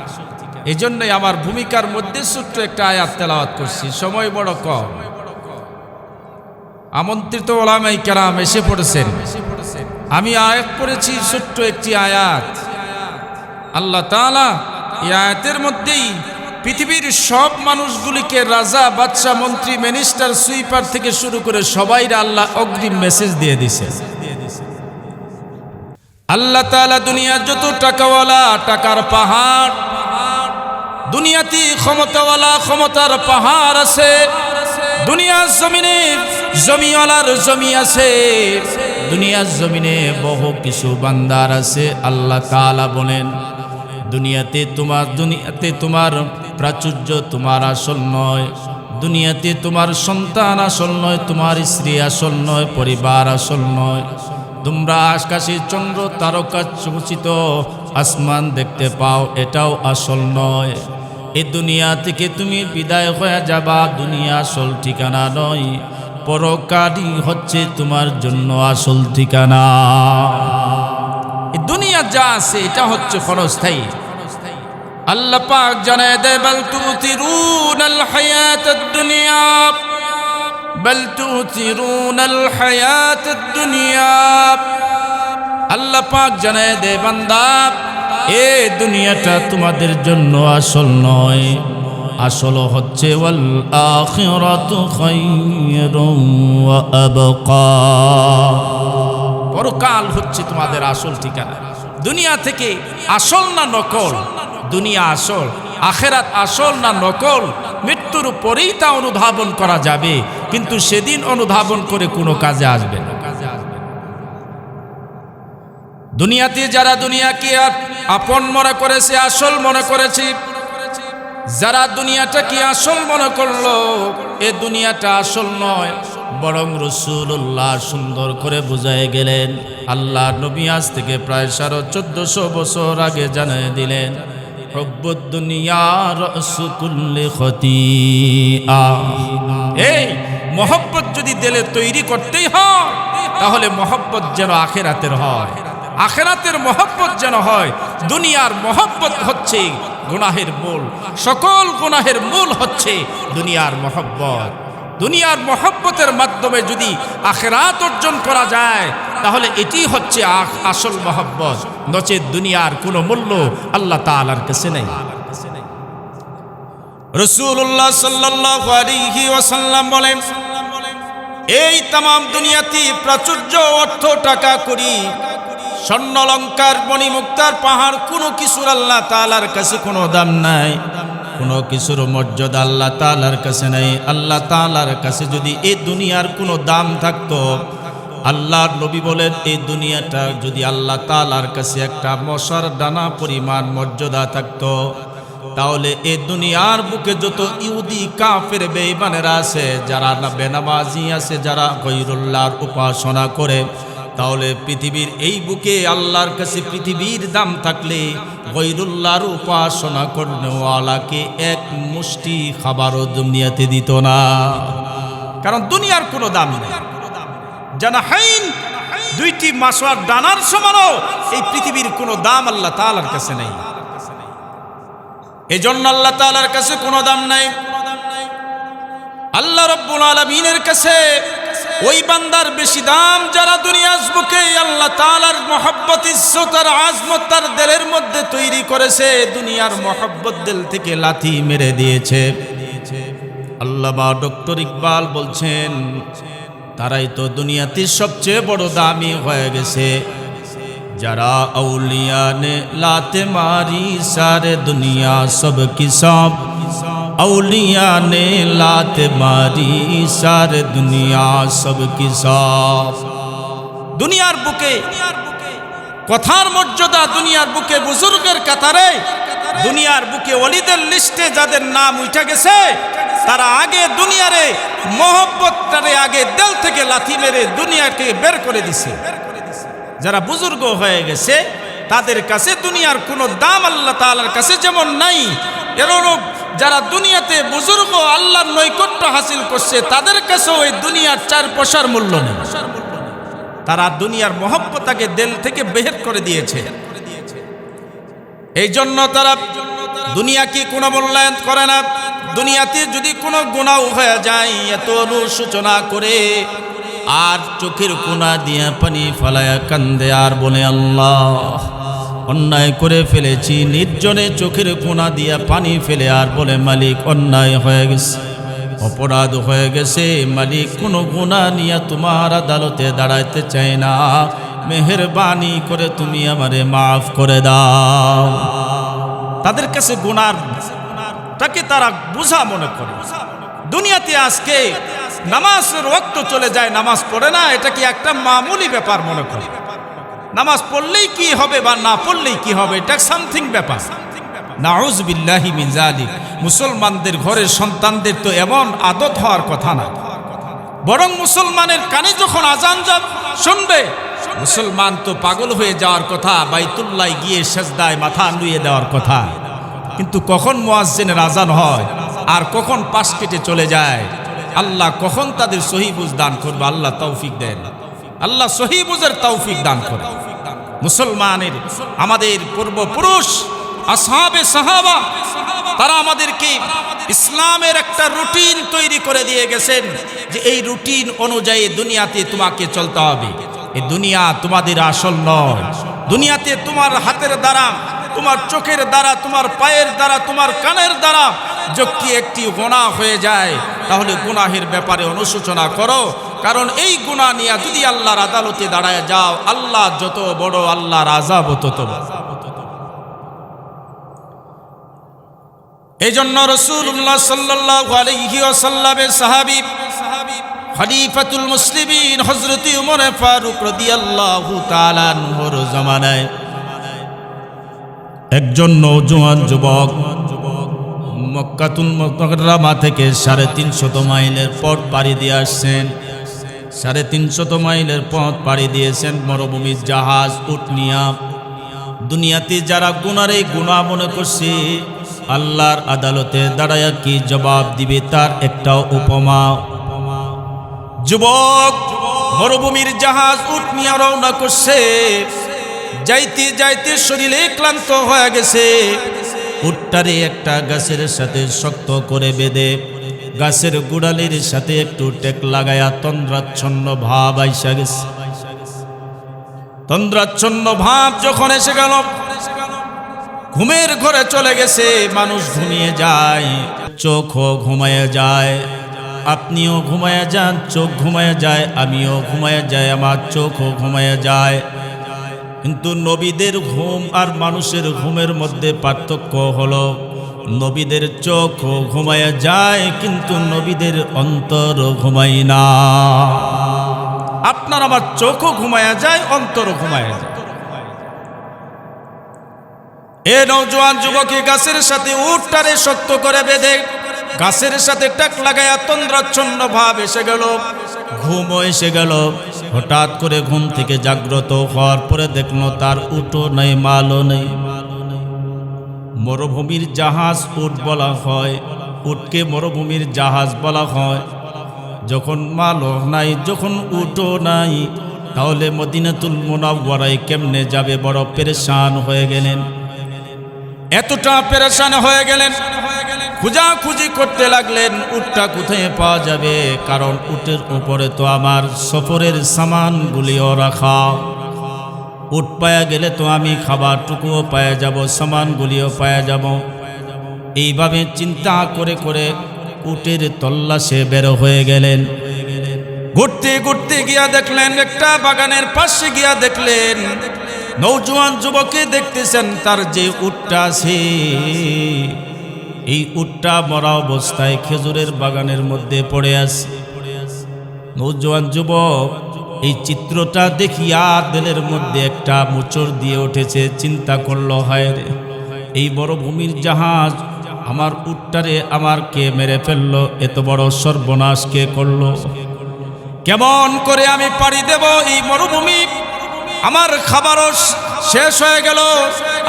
এই জন্যই আমার ভূমিকার মধ্যে ছোট্ট একটা আয়াত তেলাওয়াত করছি, সময় বড় কম। আমন্ত্রিত ওলামায়ে কেরাম এসে পড়েছেন, আমি আয়াত পড়েছি, ছোট্ট একটি আয়াত। আল্লাহ তাআলা এই আয়াতের মধ্যেই পৃথিবীর সব মানুষগুলিকে, রাজা, বাদশা, মন্ত্রী, মিনিস্টার, সুইপার থেকে শুরু করে সবাইরা আল্লাহ অগ্রিম মেসেজ দিয়ে দিছে। আল্লাহ তাআলা দুনিয়ার যত টাকাওয়ালা, টাকার পাহাড়, দুনিয়াতে ক্ষমতাওয়ালা, ক্ষমতার পাহাড় আছে, দুনিয়ার জমিনে জমিওয়ালার জমি আছে, দুনিয়ার জমিনে বহু কিছু বান্দার আছে। আল্লাহ তাআলা বলেন, দুনিয়াতে তোমার প্রাচুর্য তোমার আসল নয়, দুনিয়াতে তোমার সন্তান আসল নয়, তোমার স্ত্রী আসল নয়, পরিবার আসল নয়। তোমরা আকাশে চন্দ্র তারকা চমচিত আসমান দেখতে পাও, এটাও আসল নয়। এই দুনিয়া থেকে তুমি বিদায় হয়ে যাবা, দুনিয়া আসল ঠিকানা নয়, পরকালই হচ্ছে তোমার জন্য আসল ঠিকানা। এই দুনিয়া যা আছে এটা হচ্ছে ক্ষণস্থায়ী। আল্লাহ পাক জানায় দেয়, বাল তুতিরুনাল হায়াতাদ দুনিয়া, বাল তুতিরুনাল হায়াতাদ দুনিয়া। আল্লাহ পাক জানায় দেয়, বান্দা এ দুনিয়াটা তোমাদের জন্য আসল নয়, আসল হচ্ছে ওয়াল আখিরাতু খায়রুন ওয়া আবকা। পরকাল হচ্ছে তোমাদের আসল ঠিকানা। দুনিয়া থেকে আসল না নকল? দুনিয়া আসল, আখেরাত আসল না নকল? মৃত্যুর পরেই তা অনুধাবন করা যাবে, কিন্তু সেদিন অনুধাবন করে কোনো কাজে আসবে না। দুনিয়াতে যারা দুনিয়াকে আপন মনে করেছে, আসল মনে করেছে, যারা দুনিয়াটাকে আসল মনে করলো, এ দুনিয়াটা আসল নয়, বরং রাসূলুল্লাহ সুন্দর করে বুঝায় গেলেন। আল্লাহ নবী আজ থেকে প্রায় 1450 বছর আগে জানিয়ে দিলেন, হুব্বুদ দুনিয়া রাসু কুল্লি খতিআ। এই মহব্বত যদি দিলে তৈরি করতেই হয়, তাহলে মহব্বত যেন আখিরাতের হয়, আখিরাতের মহব্বত যেন হয়। দুনিয়ার মহব্বত হচ্ছে গুনাহের মূল, সকল গুনাহের মূল হচ্ছে দুনিয়ার মহব্বত। দুনিয়ার মহব্বতের মাধ্যমে যদি আখিরাত অর্জন করা যায়, তাহলে এটি হচ্ছে আসল মহব্বত। নচেত দুনিয়ার কোনো মূল্য আল্লাহ তাআলার কাছে নেই। রাসূলুল্লাহ সাল্লাল্লাহু আলাইহি ওয়াসাল্লাম বলেন, এই তামাম দুনিয়াতে প্রাচুর্য, অর্থ, টাকা করি, স্বর্ণ অলংকার, মণিমুক্তার পাহাড়, কোনো কিছুর আল্লাহ তাআলার কাছে কোনো দাম নাই, কোনো কিছুর মর্যাদা আল্লাহ তাআলার কাছে নাই। আল্লাহ তাআলার কাছে যদি এই দুনিয়ার কোনো দাম থাকতো, আল্লাহর নবী বলেন, এই দুনিয়াটা যদি আল্লাহ তাআলার কাছে একটা মশার দানা পরিমাণ মর্যাদা থাকতো, তাহলে এই দুনিয়ার বুকে যত ইহুদি, কাফের, বেঈমানেরা আছে, যারা বেনামাজি আছে, যারা গায়রুল্লাহর উপাসনা করে, তাহলে পৃথিবীর এই বুকে আল্লাহর কাছে পৃথিবীর দাম থাকলে গায়রুল্লাহর উপাসনা করনেওয়ালাকে এক মুষ্টি খাবারও দুনিয়াতে দিত না। কারণ দুনিয়ার কোনো দাম নেই। জানাহাইন, দুইটি মাছার ডানার সমানও এই পৃথিবীর কোনো দাম আল্লাহ তাআলার কাছে নেই। এজন্য আল্লাহ তাআলার কাছে কোনো দাম নাই। আল্লাহ রাব্বুল আলামিনের কাছে ওই বান্দার বেশি দাম, যারা দুনিয়ার বুকে আল্লাহ তাআলার মহব্বত, ইজ্জত আর আজমত তার দিলের মধ্যে তৈরি করেছে, দুনিয়ার মহব্বত দিল থেকে লাথি মেরে দিয়েছে। আল্লামা ডক্টর ইকবাল বলছেন, তারাই তো দুনিয়াতে সবচেয়ে বড় দামি হয়ে গেছে, যারা আউলিয়া নে লাতে মারি সারে দুনিয়া সব কি সব, औलिया ने लात मारी सारे दुनिया सब की सब। দুনিয়ার বুকে কথার মর্যাদা, দুনিয়ার বুকে বুজুর্গের কাতারে, দুনিয়ার বুকে ওলিদের লিস্টে যাদের নাম উঠে গেছে, তারা আগে দুনিয়ারে মহব্বতটারে আগে দিল থেকে লাথি মেরে দুনিয়াকে বের করে দিছে। যারা বুজুর্গ হয়ে গেছে তাদের কাছে দুনিয়ার কোনো দাম আল্লাহ তাআলার কাছে যেমন নাই, এরূপ যারা দুনিয়াতে বুজুর্গ আল্লাহর নৈকট্য হাসিল করছে তাদের কাছেও এই দুনিয়ার 4 পয়সার মূল্য নেই। তারা দুনিয়ার মহব্বতটাকে দিল থেকে বের করে দিয়েছে। এই জন্য তারা দুনিয়াকে কোনো মূল্যায়ন করে না। দুনিয়াতে যদি কোনো গুনাহ হয়ে যায় এত অনুশোচনা করে আর চোখের কোনা দিয়ে পানি ফেলায়া কান্দে আর বলে, আল্লাহ অন্যায় করে ফেলেছি। নির্জনে চোখের কোনা দিয়ে পানি ফেলে আর বলে, মালিক অন্যায় হয়ে গেছে, অপরাধ হয়ে গেছে, মালিক কোনো গুনাহ নিয়ে তোমার আদালতে দাঁড়াইতে চাই না, মেহেরবানি করে তুমি আমারে মাফ করে দাও। তাদের কাছে গুনার তাকে তারা বুঝা মনে করে। দুনিয়াতে আজকে নামাজের ওয়াক্ত চলে যায়, নামাজ পড়ে না, এটা কি একটা মামুলি ব্যাপার মনে করে। নামাজ পড়লেই কি হবে বা না পড়লেই কি হবে, এটা সামথিং ব্যাপার। নাউযু বিল্লাহি মিন যালিক। মুসলমানদের ঘরের সন্তানদের তো এমন আদত হওয়ার কথা না, বরং মুসলমানের কানে যখন আজান শুনবে মুসলমান তো পাগল হয়ে যাওয়ার কথা, বাইতুল্লাহ গিয়ে সেজদায় মাথা নুয়ে দেওয়ার কথা। কিন্তু কখন মুয়াজ্জিনের আজান হয় আর কখন পাশ কেটে চলে যায়, আল্লাহ কখন তাদের সহি বুঝ দান করবে, আল্লাহ তৌফিক দেন। আল্লাহ সহি বুঝের তৌফিক দান করে। মুসলমানের আমাদের পূর্বপুরুষ আসহাবে সাহাবা তারা আমাদেরকে ইসলামের একটা রুটিন তৈরি করে দিয়ে গেছেন যে এই রুটিন অনুযায়ী দুনিয়াতে তোমাকে চলতে হবে। এই দুনিয়া তোমাদের আসল নয়। দুনিয়াতে তোমার হাতের দ্বারা, তোমার চোখের দ্বারা, তোমার পায়ের দ্বারা, তোমার কানের দ্বারা যদি একটি গুনাহ হয়ে যায় তাহলে গুনাহের ব্যাপারে অনুশোচনা করো, কারণ এই গুনাহ নিয়ে যদি আল্লাহর আদালতে দাঁড়ায় যাও, আল্লাহ যত বড়, আল্লাহর আযাব তত বড়। এই জন্য রাসূলুল্লাহ সাল্লাল্লাহু আলাইহি ওয়াসাল্লামের সাহাবী খলিফাতুল মুসলিমিন হযরত ওমর ফারুক রাদিয়াল্লাহু তাআলা আনহুর জামানায় একজন নওজোয়ান যুবক মক্কাতুল মুকাররমা থেকে 350 মাইলের পথ পাড়ি দিয়ে আসছেন। 350 মাইলের পথ পাড়ি দিয়েছেন মরুভূমির জাহাজ উট নিয়া। দুনিয়াতে যারা গুনার এই গুনাহ মনে করছে আল্লাহর আদালতে দাঁড়ায়া কি জবাব দিবে তার একটা উপমা। যুবক মরুভূমির জাহাজ উট নিয়ে রওনা করছে, যাইতে যাইতে শরীরে ক্লান্ত হয়ে গেছে। উটটারে একটা গাছের সাথে শক্ত করে বেঁধে গাছের গুড়ালির সাথে একটু টেক লাগায়া তন্দ্রাচ্ছন্ন ভাব আইসা গেছে। তন্দ্রাচ্ছন্ন ভাব যখন এসে গেল, ঘুমের ঘরে চলে গেছে। মানুষ ঘুমিয়ে যায়, চোখও ঘুমায় যায়, আপনিও ঘুমায় যান, চোখ ঘুমায় যায়, আমিও ঘুমায় যাই, আমার চোখও ঘুমায় যায়। কিন্তু নবীদের ঘুম আর মানুষের ঘুমের মধ্যে পার্থক্য হলো, নবীদের চোখও ঘুমায় যায় কিন্তু নবীদের অন্তর ঘুমায় না। আপনার আমার চোখও ঘুমায় যায়, অন্তরও ঘুমায় যায়। এ নওজোয়ান যুবকী গাছের সাথে উটটারে শক্ত করে বেঁধে গাছের সাথে টাক লাগায়া তন্দ্রাচ্ছন্ন ভাব এসে গেল, ঘুমও এসে গেল। হঠাৎ করে ঘুম থেকে জাগ্রত হওয়ার পরে দেখলো তার উটও নেই, মালও নেই। মরুভূমির জাহাজ উট বলা হয়, উটকে মরুভূমির জাহাজ বলা হয়। যখন মালও নাই, যখন উটও নাই, তাহলে মদিনাতুল মুনাওয়ারায় কেমনে যাবে? বড় পেরেশান হয়ে গেলেন। এতটা পেরেশান হয়ে গেলেন, খোঁজাখুঁজি করতে লাগলেন উটটা কোথায় পাওয়া যাবে, কারণ উটের উপরে তো আমার সফরের সামানগুলিও রাখা। উট পায়া গেলে তো আমি খাবারটুকুও পায়া যাব, সামানগুলিও পায়া যাব। এইভাবে চিন্তা করে করে উটের তল্লাশে বের হয়ে গেলেন। ঘুরতে ঘুরতে গিয়া দেখলেন, একটা বাগানের পাশে গিয়া দেখলেন নওজোয়ান যুবককে দেখতেছেন তার যে উটটা আছে, এই উটটা মরা অবস্থায় খেজুরের বাগানের মধ্যে পড়ে আছে। নওজোয়ান যুবক এই চিত্রটা দেখিয়া দিলের মধ্যে একটা মোচড় দিয়ে উঠেছে। চিন্তা করলো, হায় রে, এই মরুভূমির জাহাজ আমার উটটারে আমার কে মেরে ফেললো, এত বড় সর্বনাশ কে করলো? কেমন করে আমি পাড়ি দেব এই মরুভূমি? আমার খাবারও শেষ হয়ে গেল,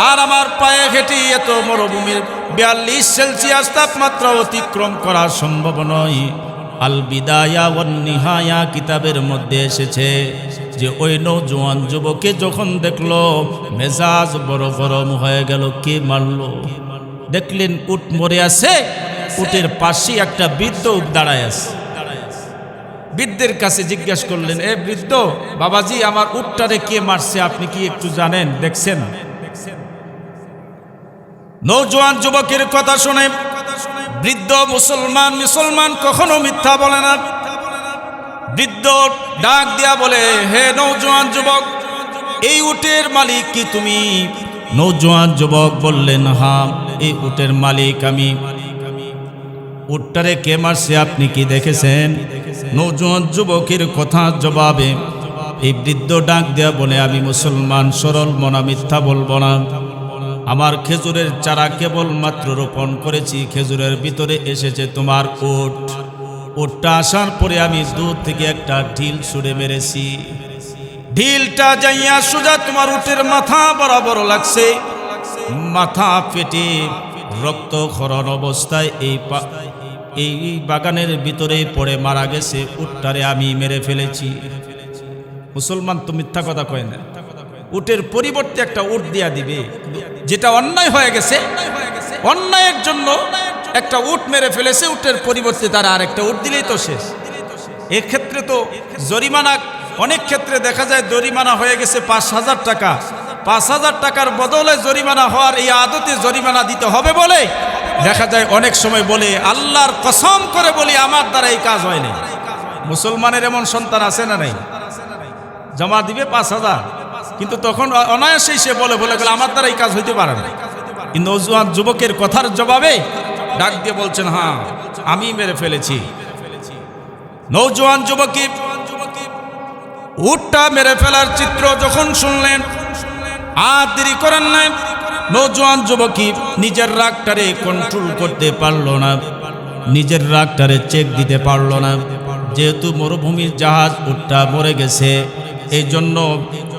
আর আমার পায়ে হেঁটে এত মরুভূমির 42 সেলসিয়াস তাপমাত্রা অতিক্রম করা সম্ভব নয়। আল বিদায়া ওয়ান নিহায়া কিতাবের মধ্যে এসেছে যে ওই নওজোয়ান যুবককে যখন দেখলো মেজাজ বড় গরম হয়ে গেল। কে মারলো? দেখলেন উট মরে আছে, উটের পাশে একটা বৃদ্ধ দাঁড়ায় আছে। বৃদ্ধের কাছে জিজ্ঞেস করলেন, এ বৃদ্ধ বাবাজি, আমার উটটারে কে মারছে, আপনি কি একটু জানেন, দেখছেন? নওজোয়ান যুবকের কথা শুনে বৃদ্ধ মুসলমান কখনো মিথ্যা বলে না। বৃদ্ধ ডাক দিয়া বলে, হে নওজোয়ান যুবক, এই উটের মালিক কি তুমি? নওজোয়ান যুবক বললেন, হ্যাঁ, এই উটের মালিক আমি। উটটারে কে মারছে আপনি কি দেখেছেন? নওজোয়ান যুবকের কথা জবাবে এই বৃদ্ধ ডাক দেয়া বলে, আমি মুসলমান, সরল মনা, মিথ্যা বলবো না। আমার খেজুরের চারা কেবল মাত্র রোপণ করেছি, খেজুরের ভিতরে এসেছে তোমার উট। উটটা আসার পরে আমি দূর থেকে একটা ঢিল ছুঁড়ে মেরেছি। ঢিলটা যাইয়া সোজা তোমার উটের মাথা বরাবর লাগছে। মাথা ফেটে রক্ত খরণ অবস্থায় এই বাগানের ভিতরে পড়ে মারা গেছে। উটটারে আমি মেরে ফেলেছি। মুসলমান তো মিথ্যা কথা কয় না। উটের পরিবর্তে একটা উট দিয়া দিবে, যেটা অন্যায় হয়ে গেছে, অন্যায়ের জন্য একটা উট মেরে ফেলেছে, উটের পরিবর্তে তারা আরেকটা উট দিলেই তো শেষ। এক্ষেত্রে তো জরিমানা, অনেক ক্ষেত্রে দেখা যায় জরিমানা হয়ে গেছে 5,000 টাকা। 5,000 টাকার বদলে জরিমানা হওয়ার এই আদতে জরিমানা দিতে হবে বলে দেখা যায় অনেক সময় বলে, আল্লাহর কসম করে বলি আমার দ্বারা এই কাজ হয়নি। মুসলমানের এমন সন্তান আছে না নাই? জমা দিবে 5,000, কিন্তু তখন অনায়াসেই সে বলে গেল আমার দ্বারা এই কাজ হইতে পারে না। কিন্তু নওজোয়ান যুবকের কথার জবাবে ডাক দিয়ে বলছেন, হ্যাঁ, আমি মেরে ফেলেছি। নওজোয়ান যুবক উটটা মেরে ফেলার চিত্র যখন শুনলেন, আর দেরি করেন নাই। নওজোয়ান যুবক নিজের রাগটারে কন্ট্রোল করতে পারল না, নিজের রাগটারে চেক দিতে পারল না। যেহেতু মরুভূমির জাহাজ উটটা মরে গেছে, এই জন্য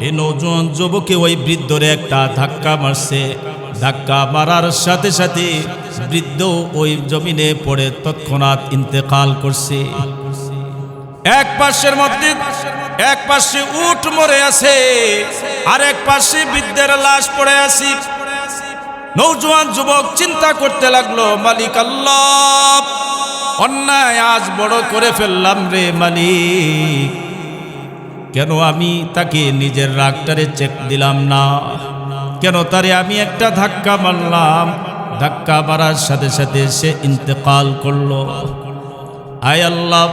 এই নওজোয়ান যুবকে ওই বৃদ্ধরে একটা ধাক্কা মারছে। ধাক্কা মারার সাথে সাথে বৃদ্ধ ওই জমিনে পড়ে তৎক্ষণাৎ ইন্তেকাল করছে। এক পাশে উট মরে আছে, আর এক পাশে বৃদ্ধের লাশ পড়ে আছে। নওজোয়ান যুবক চিন্তা করতে লাগলো, মালিক আল্লাহ, অন্যায় আজ বড় করে ফেললাম রে মালিক। কেন আমি তাকে নিজের রাগটারে চেক দিলাম না? কেন তারে আমি একটা ধাক্কা মারলাম? ধাক্কা মারার সাথে সাথে সে ইন্তেকাল করলো। আয় আল্লাহ,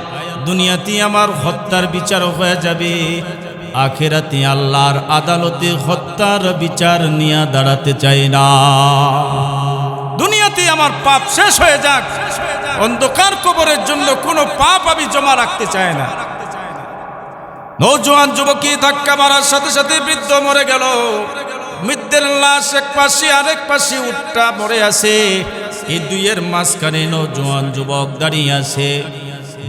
দুনিয়াতে আমার হত্যার বিচার হয়ে যাবে, আখিরাতে আল্লাহর আদালতে হত্যার বিচার নিয়ে দাঁড়াতে চাই না। দুনিয়াতে আমার পাপ শেষ হয়ে যাক, অন্ধকার কবরের জন্য কোনো পাপ আমি জমা রাখতে চাই না। নওজোয়ান যুবকী ধাক্কা মারার সাথে সাথে বৃদ্ধ মরে গেল। মৃত্যুর লাশ এক পাশে, আরেক পাশে উটটা মরে আছে। এই দুইয়ের মাঝখানে নওজোয়ান যুবক দাঁড়িয়ে আছে।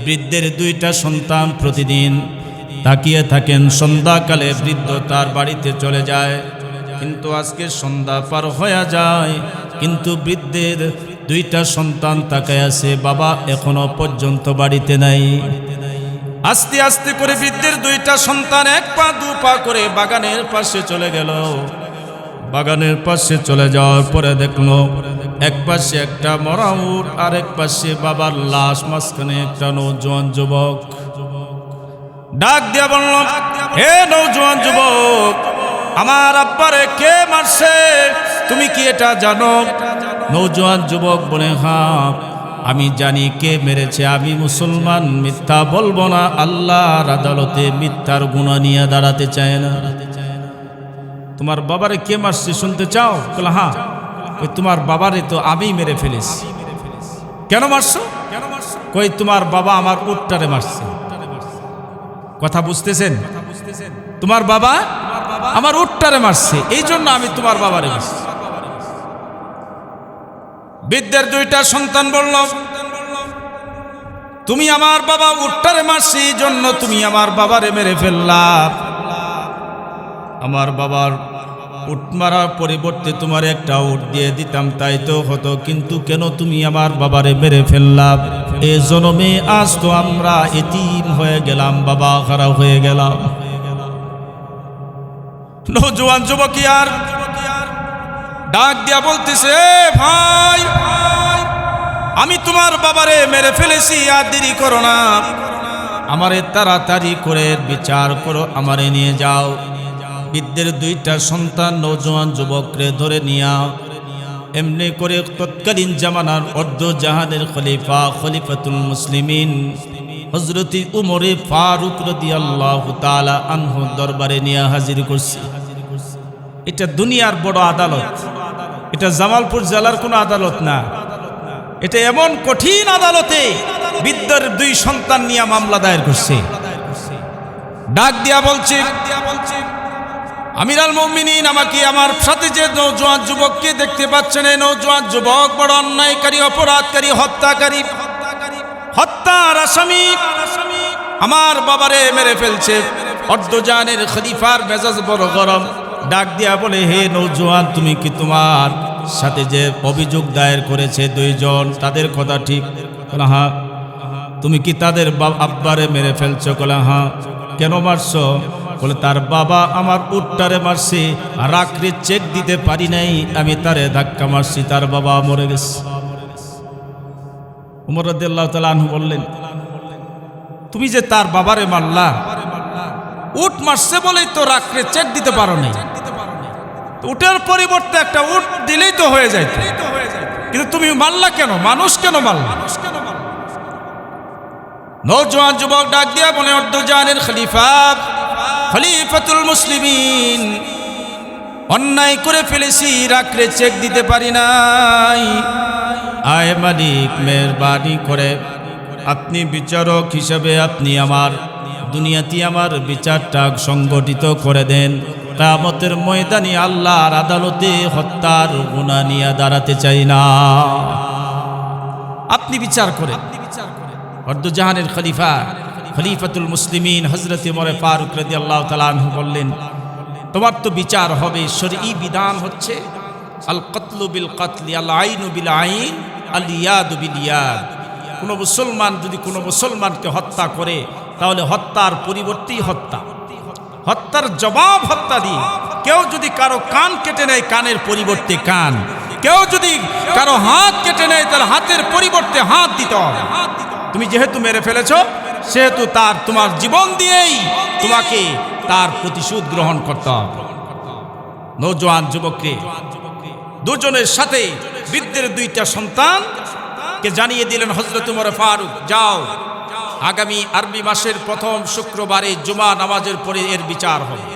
বৃদ্ধের দুইটা সন্তান প্রতিদিন তাকিয়ে থাকেন। সন্ধ্যাকালে বৃদ্ধ তার বাড়িতে চলে যায়, কিন্তু আজকে সন্ধ্যা পার হয়ে যায়, কিন্তু বৃদ্ধের দুইটা সন্তান তাকায় আছে, বাবা এখনো পর্যন্ত বাড়িতে নাই। আস্তে আস্তে করে বৃদ্ধের দুইটা সন্তান এক পা দু পা করে বাগানের পাশে চলে গেল। বাগানের পাশে চলে যাওয়ার পরে দেখলো এক পাশে একটা মরা উট, আর এক পাশে বাবার লাশ, মাঝখানে একটা নওজোয়ান যুবক। ডাক দিয়া বলল, হে নওজোয়ান যুবক, আমার আব্বারে কে মারছে? তুমি কি এটা জানো? নওজোয়ান যুবক বলে, হ্যাঁ আমি জানি কে মেরেছে। আমি মুসলমান, মিথ্যা বলবো না। আল্লাহর আদালতে মিথ্যার গুনাহ নিয়ে দাঁড়াতে চায় না। তোমার বাবারে কে মারছে শুনতে চাও? বলে, হ্যাঁ। তোমার বাবারে তো আমি মেরে ফেলেছি। কেন মারছো? কই তোমার বাবা আমার উটটারে মারছে। কথা বুঝতেছেন? তোমার বাবা আমার উটটারে মারছে, এই জন্য আমি তোমার বাবারে মারছি। বৃদ্ধের দুইটা সন্তান বলল, তুমি আমার বাবা উটটারে মারছি, এই জন্য তুমি আমার বাবারে মেরে ফেললা। আমার বাবার উট মারার পরিবর্তে তোমার একটা উট দিয়ে দিতাম, তাই তো হতো, কিন্তু কেন তুমি আমার বাবারে মেরে ফেললা? এ জন্মে আজ তো আমরা এতিম হয়ে গেলাম, বাবা খারাপ হয়ে গেলাম। নওজোয়ান যুবক আর ডাক দিয়া বলতেছে, ভাই আমি তোমার বাবারে মেরে ফেলেছি, আর দেরি করো না, আমারে তাড়াতাড়ি করে বিচার করো, আমারে নিয়ে যাও। বৃদ্ধের দুইটা সন্তান নওজোয়ান যুবকরে ধরে নিয়া এমনি করে তৎকালীন জামানার অর্ধ জাহানের খলিফা খলিফাতুল মুসলিমিন হযরত উমরে ফারুক রাদিয়াল্লাহু তাআলা আনহু দরবারে নিয়ে হাজির করছে। এটা দুনিয়ার বড় আদালত, এটা জামালপুর জেলার কোনো আদালত না, এটা এমন কঠিন আদালতে বৃদ্ধের দুই সন্তান নিয়ে মামলা দায়ের করছে। ডাক দিয়া বলছে, আমিরুল মুমিনিন, আমাকে আমার সাথে যে নওজোয়ান যুবককে দেখতে পাচ্ছেন, এই নওজোয়ান যুবক বড় অন্যায়কারী, অপরাধকারী, হত্যাকারী, হত্যার আসামি, আমার বাবারে মেরে ফেলছে। অর্ধজাহানের খলিফার মেজাজ বড় গরম। ডাক দিয়া বলে, হে নওজোয়ান, তুমি কি তোমার সাথে যে অভিযোগ দায়ের করেছে দুইজন, তাদের কথা ঠিক? হ্যাঁ। তুমি কি তাদের আব্বারে মেরে ফেলছো? হ্যাঁ। কেন মারছো? বলে, তার বাবা আমার উটটারে মারছে, আর আখরি চেক দিতে পারি নাই, আমি তারে ধাক্কা মারছি, তার বাবা মরে গেছে। উমর রাদিয়াল্লাহু তাআলা আনহু বললেন, তুমি যে তার বাবারে মারলা, উট মারছে বলেই তো আখরি চেক দিতে পারো নাই, উটের পরিবর্তে একটা উট দিলেই তো হয়ে যায়, কিন্তু তুমি মারলা কেন? মানুষ কেন মারলা? নওজোয়ান যুবক ডাক দিয়া বলে, অর্ধজাহানের খলিফা খলিফাতুল মুসলিমিন, অন্যায় করে ফেলেছি, রাখলে চেক দিতে পারি নাই। আয় মালিক, মেহেরবানি করে আপনি বিচারক হিসেবে আপনি আমার দুনিয়াতে আমার বিচারটা সংগঠিত করে দেন। কিয়ামতের ময়দানে আল্লাহর আদালতে হত্যার গুনাহ নিয়ে দাঁড়াতে চাই না, আপনি বিচার করেন। অর্ধজাহানের খলিফা খলিফাতুল মুসলিমিন হযরত উমর ফারুক রাদিয়াল্লাহু তাআলা আনহু বললেন, তোমার তো বিচার হবে, শরঈ বিধান হচ্ছে আল কতলু বিল কতলি, আল আইনু বিল আইন, আল ইয়াদু বিল ইয়াদ। কোনো মুসলমান যদি কোনো মুসলমানকে হত্যা করে, তাহলে হত্যার পরিবর্তেই হত্যা, হত্যার জবাব হত্যা দিয়ে। কেউ যদি কারো কান কেটে নেয়, কানের পরিবর্তে কান। কেউ যদি কারো হাত কেটে নেয়, তার হাতের পরিবর্তে হাত দিতে হবে। তুমি যেহেতু মেরে ফেলেছো, সেহেতু তোমার জীবন দিয়েই তোমাকে তার প্রতিশোধ গ্রহণ করতে হবে। নওজোয়ান যুবককে দুজনের সাথে বৃদ্ধের দুইটা সন্তানকে জানিয়ে দিলেন হযরত উমর ফারুক, যাও, আগামী আরবি মাসের প্রথম শুক্রবারে জুমা নামাজের পরে এর বিচার হবে,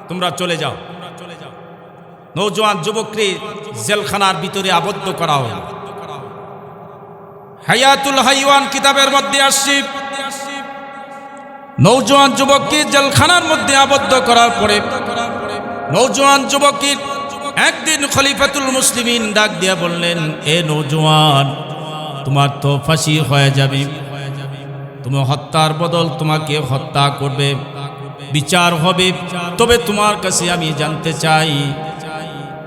তোমরা চলে যাও। নওজোয়ান যুবককে জেলখানার ভিতরে আবদ্ধ করা হলো। হায়াতুল হাইওয়ান কিতাবের মধ্যে আসছে, নওজোয়ান যুবককে জেলখানার মধ্যে আবদ্ধ করার পরে নওজোয়ান যুবকের একদিন খলিফাতুল মুসলিমিন ডাক দিয়া বললেন, এ নওজোয়ান, তোমার তো ফাঁসি হয়ে যাবে, তুমি হত্যার বদল তোমাকে হত্যা করবে, বিচার হবে। তবে তোমার কাছে আমি জানতে চাই,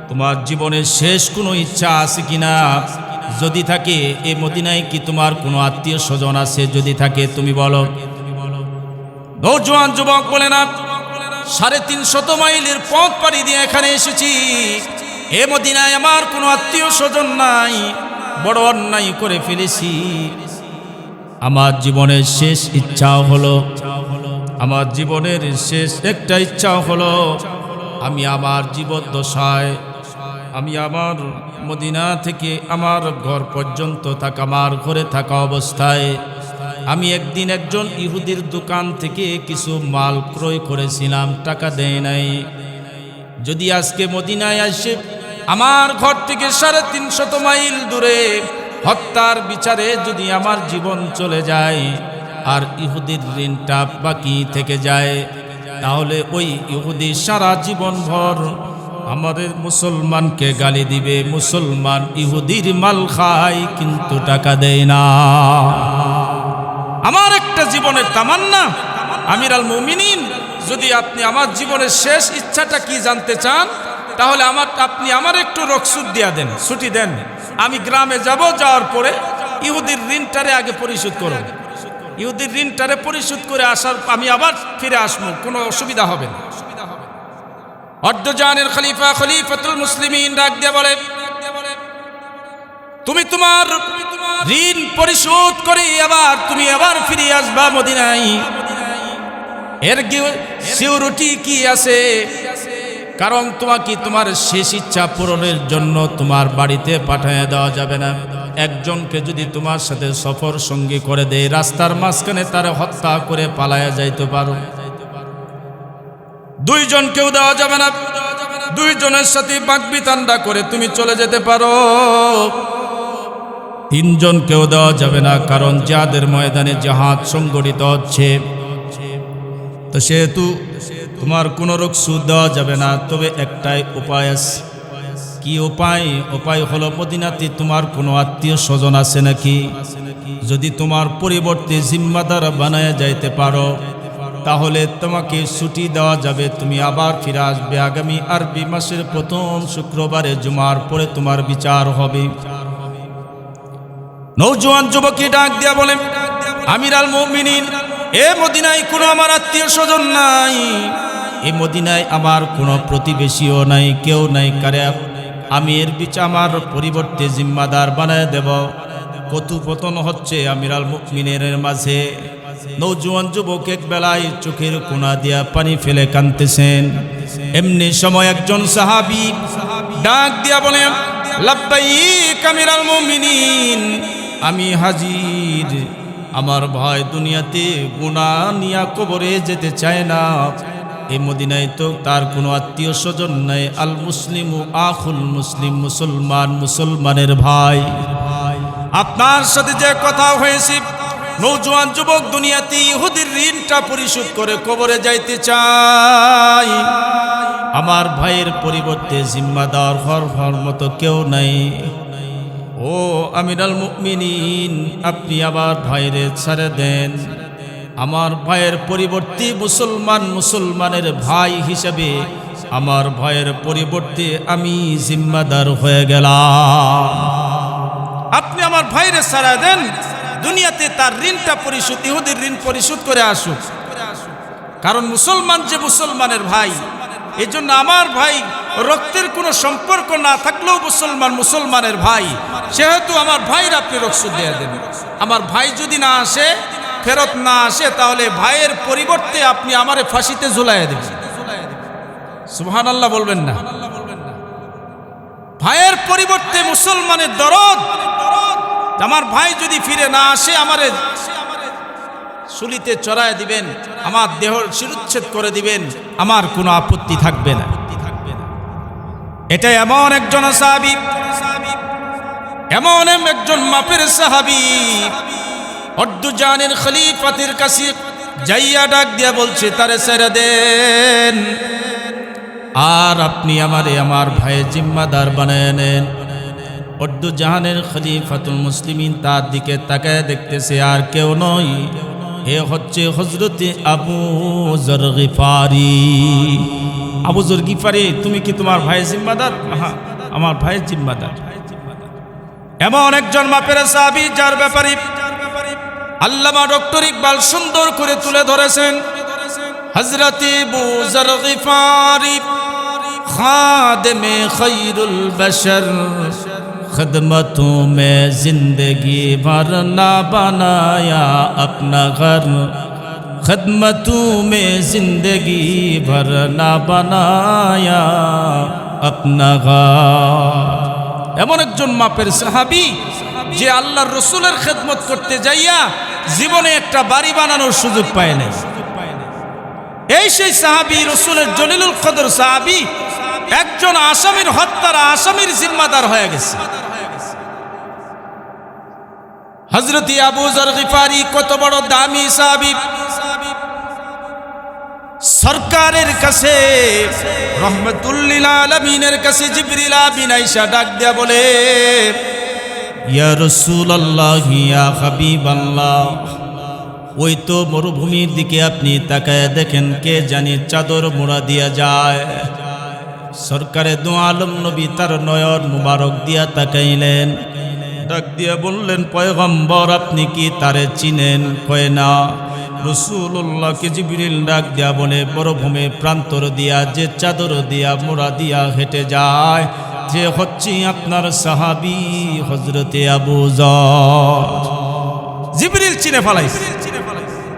তোমার জীবনের শেষ কোনো ইচ্ছা আছে কিনা? যদি থাকে, এ মদিনায় কি তোমার কোনো আত্মীয় স্বজন আছে? যদি থাকে তুমি বলো। নওজোয়ান যুবক বলে, না, 350 মাইলের পথ পাড়ি দিয়ে এখানে এসেছি, এ মদিনায় আমার কোনো আত্মীয় স্বজন নাই, বড় অন্যায় করে ফেলেছি। আমার জীবনের শেষ ইচ্ছা হলো, আমার জীবনের শেষ একটা ইচ্ছা হলো, আমি আমার জীবদ্দশায়, আমি আমার মদিনা থেকে আমার ঘর পর্যন্ত থাকা, আমার ঘরে থাকা অবস্থায় আমি একদিন একজন ইহুদির দোকান থেকে কিছু মাল ক্রয় করেছিলাম, টাকা দেয় নাই। যদি আজকে মদিনায় আসে আমার ঘর থেকে 350 মাইল দূরে হত্যার বিচারে যদি আমার জীবন চলে যায়, আর ইহুদির ঋণটা বাকি থেকে যায়, তাহলে ওই ইহুদি সারা জীবন ভর আমাদের মুসলমানকে গালি দিবে। মুসলমান ইহুদির মাল খায় কিন্তু টাকা দেয় না। আমার একটা জীবনের তামান্না, আমির আল মুমিনিন, যদি আপনি আমার জীবনের শেষ ইচ্ছাটা কি জানতে চান, তাহলে আপনি আমার একটু রকসুদ দিয়া দেন, ছুটি দেন। আমি গ্রামে যাব, যাওয়ার পরে ইহুদির ঋণটারে আগে পরিশোধ করব। ইহুদির ঋণটারে পরিশোধ করে আসার আমি আবার ফিরে আসবো, কোনো অসুবিধা হবে না। অর্ধজানের খলিফা খলিফাতুল মুসলিমিন ডাক দিয়ে বলে, তুমি তোমার ঋণ পরিশোধ করে তুমি আবার ফিরে আসবা মদিনায়। এর সিউরিটি কি আছে? কারণ তোমাকে তোমার শেষ ইচ্ছা পূরণের জন্য তোমার বাড়িতে পাঠিয়ে দেওয়া যাবে না। একজনকে যদি তোমার সাথে সফর সঙ্গী করে দেয়, রাস্তার মাঝখানে তার হত্যা করে পালায়া যাইতে পারো। দুইজনকেও দেওয়া যাবে না, দুইজনের সাথে বাকবিতণ্ডা করে তুমি চলে যেতে পারো। তিনজনকেও দেওয়া যাবে না, কারণ যাদের ময়দানে জিহাদ সংগঠিত হচ্ছে, তো সেহেতু তোমার কোনো রকসুদ দেওয়া যাবে না। তবে একটাই উপায় আছে। কি উপায়? উপায় হলো মদিনাতে তোমার কোনো আত্মীয় স্বজন আছে নাকি? যদি তোমার পরিবর্তে জিম্মাদার বানায় যাইতে পারো, তাহলে তোমাকে ছুটি দেওয়া যাবে, তুমি আবার ফিরে আসবে। আগামী আরবি মাসের প্রথম শুক্রবারে জুমার পরে তোমার বিচার হবে। নওজোয়ান যুবককে ডাক দিয়া বলেন, আমির আল মুমিনিন, এ মদিনায় কোনো আমার আত্মীয় স্বজন নাই, এ মদিনায় আমার কোনো প্রতিবেশীও নাই, কেউ নাই, কারে আমি এর বিচার আমার পরিবর্তে জিম্মাদার বানায় দেব। কথোপকথন হচ্ছে আমির আল মুমিনের মাঝে। নওজোয়ান যুবক এক বেলায় চোখের কোনা দিয়া পানি ফেলে কাঁদতেছেন। এমনি সময় একজন সাহাবী ডাক দিয়া বলেন, লাব্বাইক আমির আল মুমিনিন, আমি হাজির। আমার ভাই দুনিয়াতে গুনাহ নিয়া কবরে যেতে চায় না। এই মদিনায় তো তার কোনো আত্মীয় স্বজন নাই। আল মুসলিমু আখুল মুসলিম, মুসলমান মুসলমানের ভাই। আপনার সাথে যে কথা হয়েছে, নওজোয়ান যুবক দুনিয়াতে ইহুদির ঋণটা পরিশোধ করে কবরে যাইতে চায়। আমার ভাইয়ের পরিবর্তে জিম্মাদার হওয়ার মতো কেউ নাই। ও আমির আল মুমিনিন, আপনি আবার ভাইরে ছেড়ে দেন। আমার ভাইয়ের পরিবর্তে মুসলমানের ভাই হিসাবে আমার ভাইয়ের পরিবর্তে আমি জিম্মাদার হয়ে গেলাম। আপনি আমার ভাইরে ছেড়ে দেন, দুনিয়াতে তার ঋণটা পরিশোধ, ইহুদির ঋণ পরিশোধ করে আসুক। কারণ মুসলমান যে মুসলমানের ভাই, এই জন্য আমার ভাই রক্তের কোনো সম্পর্ক না থাকলেও মুসলমানের ভাই, সেহেতু আমার ভাইয়ের আপনি রকসুদ দিয়ে দেবেন। আমার ভাই যদি না আসে, ফেরত না আসে, তাহলে ভাইয়ের পরিবর্তে আপনি আমারে ফাঁসিতে ঝুলাইয়া দেবেন। সুবহানাল্লাহ বলবেন না? ভাইয়ের পরিবর্তে মুসলমানের দরদ, আমার ভাই যদি ফিরে না আসে, আমারে শুলিতে চড়ায় দিবেন, আমার দেহ শিরুচ্ছেদ করে দিবেন, আমার কোনো আপত্তি থাকবে না। এটা এমন একজন সাহাবী, এমন একজন মাপের সাহাবী, অর্ধজানের খলিফাতের কাছে যাইয়া ডাক দিয়া বলছে, তারে ছেড়ে দেন, আর আপনি আমার ভাইয়ের জিম্মাদার বানায় নেন। অর্ধজাহানের খলিফাতুল মুসলিমিন তার দিকে তাকায় দেখতেছে, আর কেউ নয়, এ হচ্ছে হযরতে আবু যর গিফারি। আবু যর গিফারি, তুমি কি তোমার ভাইয়ের জিম্মাদার? হ্যাঁ, আমার ভাইয়ের জিম্মাদার। এমন একজন মাপের সাহাবী, যার ব্যাপারে আল্লামা ডক্টর ইকবাল সুন্দর করে তুলে ধরেছেন। হযরতে আবু যর গিফারি খাদেমে খৈরুল বশর, खिदमतों में जिंदगी भर ना बनाया अपना घर, खिदमतों में जिंदगी भर ना बनाया अपना घर। এমন একজন মাপের সাহাবী, যে আল্লাহর রসুলের খেদমত করতে যাইয়া জীবনে একটা বাড়ি বানানোর সুযোগ পায় নাই। এই সেই সাহাবী, রসুলের জলিলুল কদর সাহাবী, একজন আসামির হত্যার আসামির জিম্মাদার হয়ে গেছে। হযরত আবু যর গিফারি কত বড় দামি সাহাবী, সরকারের কাছে রহমাতুল লিল আলামিনের কাছে জিবরিল আমিন আয়েশা ডাক দেয়া বলে, ইয়া রাসূলুল্লাহ ইয়া হাবিবাল্লাহ, ওই তো মরুভূমির দিকে আপনি তাকায় দেখেন, কে জানি চাদর মোড়া দিয়া যায়। সরকারে দু আলম নবী তার নয়ন মুবারক দিয়া তাকাইলেন, ডাক দিয়া বললেন, পয়গম্বর আপনি কি তারে চিনেন? কয় না। রাসূলুল্লাহকে জিবরিল ডাক দিয়া বলে, মরুভূমি প্রান্তর দিয়া যে চাদর দিয়া মোড়া দিয়া হেঁটে যায়, যে হচ্ছে আপনার সাহাবী হযরতে আবু যর। জিবরিল চিনে ফেলাইছে,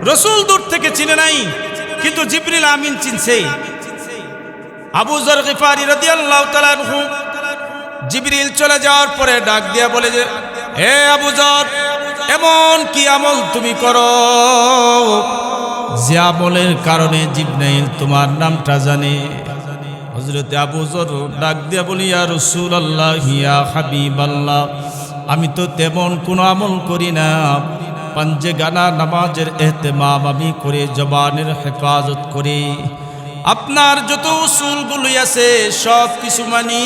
রাসূল দূর থেকে চিনে নাই, কিন্তু জিবরিল আমিন চিনছে। আবু যর গিফারি রাদিয়াল্লাহু তাআলা আনহু জিবরিল চলে যাওয়ার পরে ডাক দিয়া বলে যে, হে আবু যর, এমন কি আমল তুমি করো যে আমলের কারণে জিবরাইল তোমার নামটা জানে? হযরতে আবু যর ডাক দিয়া বলি, ইয়া রাসূলুল্লাহ ইয়া হাবিবাল্লাহ, আমি তো তেমন কোনো আমল করি না, পাঞ্জে গানা নামাজের এহতেমাম আমি করে, জবানের হেফাজত করি, আপনার যত উসুলগুলো আছে সব কিছু মানি,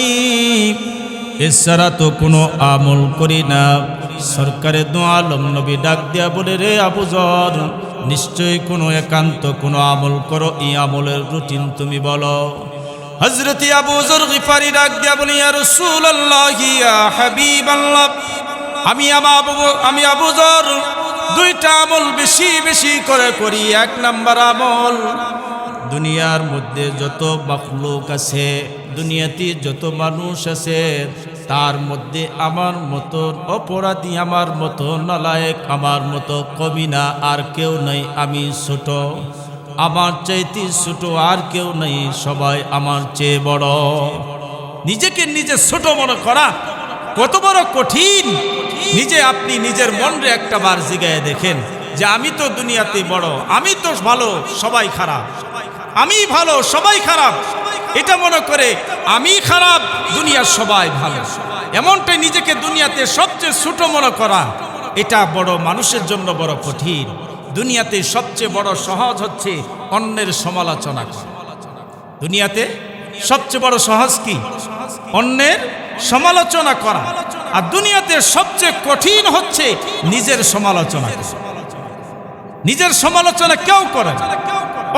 এছাড়া তো কোনো আমল করি না। সরকারে দু আলম নবী ডাক দিয়া বলে, রে আবু যর, নিশ্চয়ই কোনো একান্ত কোনো আমল করো, এই আমলের রুটিন তুমি বলো। হযরত আবু যর গিফারি ডাক দিয়া বলি, ইয়া রাসূলুল্লাহ ইয়া হাবিবাল্লাহ, আমি আবু যর দুইটা আমল বেশি বেশি করে করি। এক নাম্বার আমল, দুনিয়ার মধ্যে যত মাখলুক আছে, দুনিয়াতে যত মানুষ আছে, তার মধ্যে আমার মতো অপরাধী, আমার মতো নালায়েক, আমার মতো কমিনা আর কেউ নাই। আমি ছোট, আমার চাইতে ছোট আর কেউ নাই, সবাই আমার চেয়ে বড়। নিজেকে নিজে ছোট মনে করা কত বড় কঠিন। নিজে আপনি নিজের মনরে একটা বার জিগায় দেখেন যে আমি তো দুনিয়াতে বড়, আমি তো ভালো, সবাই খারাপ, আমি ভালো সবাই খারাপ, এটা মনে করে আমি খারাপ, দুনিয়ার সবাই ভালো, এমনটাই নিজেকে দুনিয়াতে সবচেয়ে ছোট মনে করা, এটা বড় মানুষের জন্য বড় কঠিন। দুনিয়াতে সবচেয়ে বড় সহজ হচ্ছে অন্যের সমালোচনা করা। দুনিয়াতে সবচেয়ে বড় সহজ কি? অন্যের সমালোচনা করা। আর দুনিয়াতে সবচেয়ে কঠিন হচ্ছে নিজের সমালোচনা করা। নিজের সমালোচনা কেউ করে না,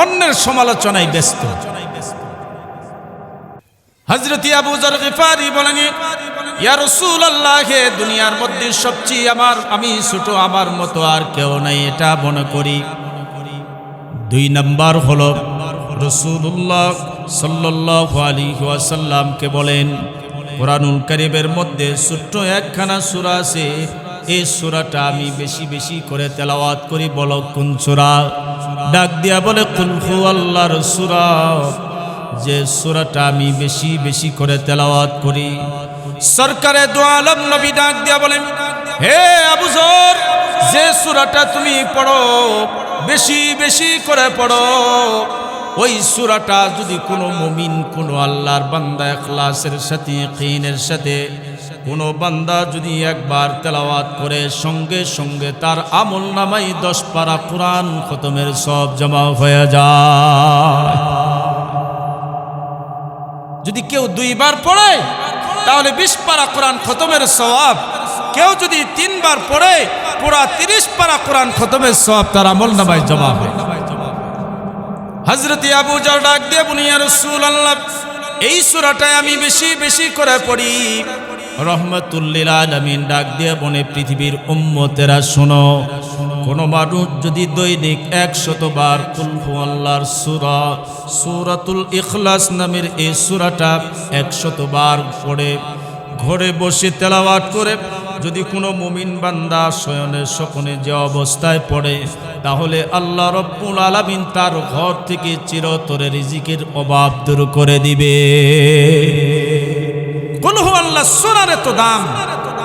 অন্যের সমালোচনায় ব্যস্ত। হযরত আবু যর গিফারি বলেন, ইয়া রাসূলুল্লাহ, দুনিয়ার মধ্যে সবচেয়ে আমি ছোট, আমার মতো আর কেউ নাই, এটা মনে করি। দুই নাম্বার হলো রাসূলুল্লাহ সাল্লাল্লাহু আলাইহি ওয়াসাল্লামকে বলেন, কোরআনুল কারীমের মধ্যে ছোট্ট একখানা সূরা আছে, এই সূরাটা আমি বেশি বেশি করে তেলাওয়াত করি। বলো কোন সূরা? ডাক দিয়া বলে, কুল হুয়াল্লাহর সূরা, যে সূরাটা আমি বেশি বেশি করে তেলাওয়াত করি। সরকারে দু আলম নবী ডাক দিয়া বলেন, হে আবু যর, যে সূরাটা তুমি পড়ো, বেশি বেশি করে পড়ো, ওই সূরাটা যদি কোনো মুমিন, কোনো আল্লাহর বান্দা ইখলাসের সাথে, ইয়াকিনের সাথে কোনো বান্দা যদি একবার তেলাওয়াত করে, সঙ্গে সঙ্গে তার আমল নামাই 10 পারা কোরআন খতমের সব জমা হয়ে যায়। যদি কেউ 2 বার পড়ে তাহলে 20 পারা কোরআন খতমের সওয়াব, কেউ যদি 3 বার পড়ে পুরা 30 পারা কোরআন খতমের সওয়াব তার আমল নামাই জমা হয়। হযরত আবু যর ডাক দিয়ে বলেন, ইয়া রাসূলুল্লাহ, এই সূরাটাই আমি বেশি বেশি করে পড়ি। রহমাতুল লিল আলামিন ডাক দিয়ে বলে, পৃথিবীর উম্মতেরা শোনো, কোন মানুষ যদি দৈনিক 100 বার কুল হুয়াল্লাহর সূরা, সূরাতুল ইখলাস নামের এই সূরাটা 100 বার পড়ে, ঘরে বসে তেলাওয়াত করে, যদি কোনো মুমিন বান্দা শয়নে স্বপনে যে অবস্থায় পড়ে, তাহলে আল্লাহ রব্বুল আলামিন তার ঘর থেকে চিরতরে রিজিকের অভাব দূর করে দিবে। কুল হুয়াল্লাহ সূরার এত দাম।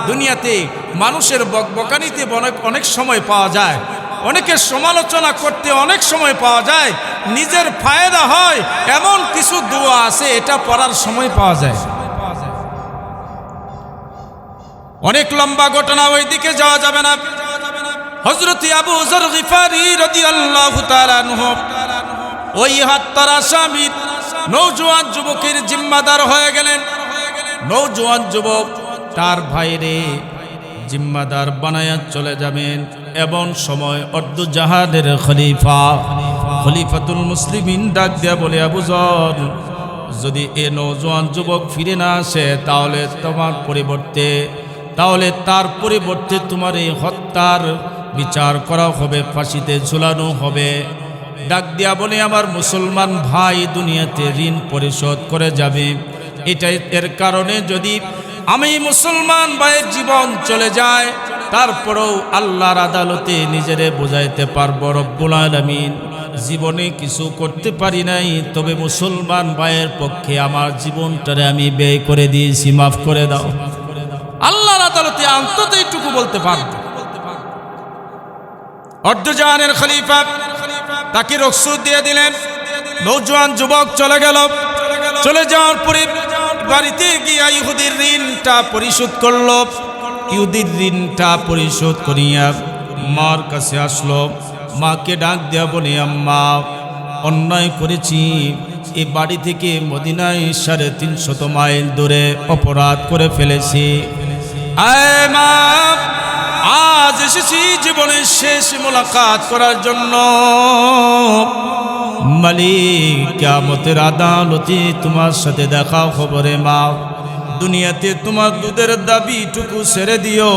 দুনিয়াতে মানুষের বকবকানিতে অনেক সময় পাওয়া যায়, অনেকের সমালোচনা করতে অনেক সময় পাওয়া যায়, নিজের ফায়দা হয় এমন কিছু দোয়া আছে, এটা পড়ার সময় পাওয়া যায়। অনেক লম্বা ঘটনা, ওই দিকে যাওয়া যাবে না। হযরত আবু যর গিফারি রাদিয়াল্লাহু তাআলা আনহু ওই হত্যার আসামির নওজোয়ান যুবকের জিম্মাদার হয়ে গেলেন। নওজোয়ান যুবক তার ভাইরে জিম্মাদার বানায়া চলে যাবেন। এমন সময় অর্ধ জাহানের খলিফাতুল মুসলিমিন ডাক দেয়া বলে, আবু যর, যদি এ নওজোয়ান যুবক ফিরে না আসে তাহলে তার পরিবর্তে তোমার এই হত্যার বিচার করা হবে, ফাঁসিতে ঝুলানো হবে। ডাক দিয়া বলে, আমার মুসলমান ভাই দুনিয়াতে ঋণ পরিশোধ করে যাবে। এটাই এর কারণে যদি আমি মুসলমান ভাইয়ের জীবন চলে যায়, তারপরেও আল্লাহর আদালতে নিজেরে বোঝাইতে পারবো রব্বুল আলামিন জীবনে কিছু করতে পারি নাই, তবে মুসলমান ভাইয়ের পক্ষে আমার জীবনটারে আমি ব্যয় করে দিয়েছি, মাফ করে দাও। আল্লাহর আদালতে অন্তত এইটুকু বলতে পারবো। অর্ধজাহানের খলিফা তাকে রুখসত দিয়ে দিলেন। নওজোয়ান যুবক চলে গেল। চলে যাওয়ার পরে বাড়িতে গিয়ে ইহুদির ঋণটা পরিশোধ করল। ইহুদির ঋণটা পরিশোধ করিয়া মার কাছে আসলো। মাকে ডাক দেয়া বলে, আম্মা, অন্যায় করেছি, এই বাড়ি থেকে মদিনায় 350 মাইল দূরে অপরাধ করে ফেলেছি। আয় মা, আজ এসেছি জীবনের শেষ মোলাকাত করার জন্য। মালিক কিয়ামতের আদালতে তোমার সাথে দেখা খবরে মা, দুনিয়াতে তোমার দুধের দাবিটুকু ছেড়ে দিও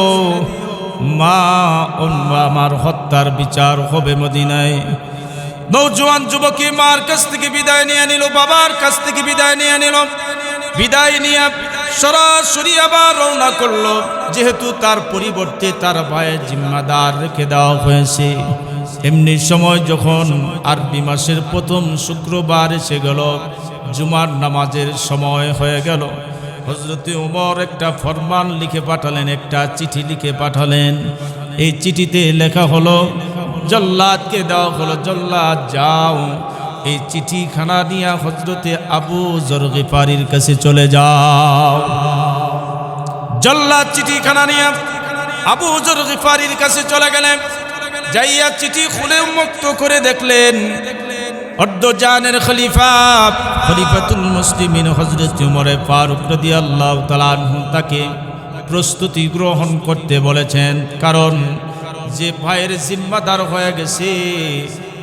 মা, আমার হত্যার বিচার হবে মদিনায়। নওজোয়ান যুবকী মার কাছ থেকে বিদায় নিয়ে নিল, বাবার কাছ থেকে বিদায় নিয়ে নিল। বিদায় নিয়ে সরাসরি আবার রওনা করলো, যেহেতু তার পরিবর্তে তার ভাইয়ের জিম্মাদার রেখে দেওয়া হয়েছে। এমনি সময় যখন আরবি মাসের প্রথম শুক্রবার এসে গেল, জুমার নামাজের সময় হয়ে গেল, হযরত ওমর একটা ফরমান লিখে পাঠালেন, একটা চিঠি লিখে পাঠালেন। এই চিঠিতে লেখা হলো, জল্লাদকে দেওয়া হলো, জল্লাদ যাও, এই চিঠিখানা নিয়ে হযরতে আবু যর গিফারির কাছে চলে যাও। জল্লাদ চিঠিখানা নিয়ে আবু যর গিফারির কাছে চলে গেলেন। যাইয়া চিঠি খুলে মুক্ত করে দেখলেন, অর্ধজাহানের খলিফাতুল মুসলিমিন হযরত ওমর ফারুক রাদিয়াল্লাহু তাআলা আনহু তাকে প্রস্তুতি গ্রহণ করতে বলেছেন। কারণ যে ভাইয়ের জিম্মাদার হয়ে গেছে,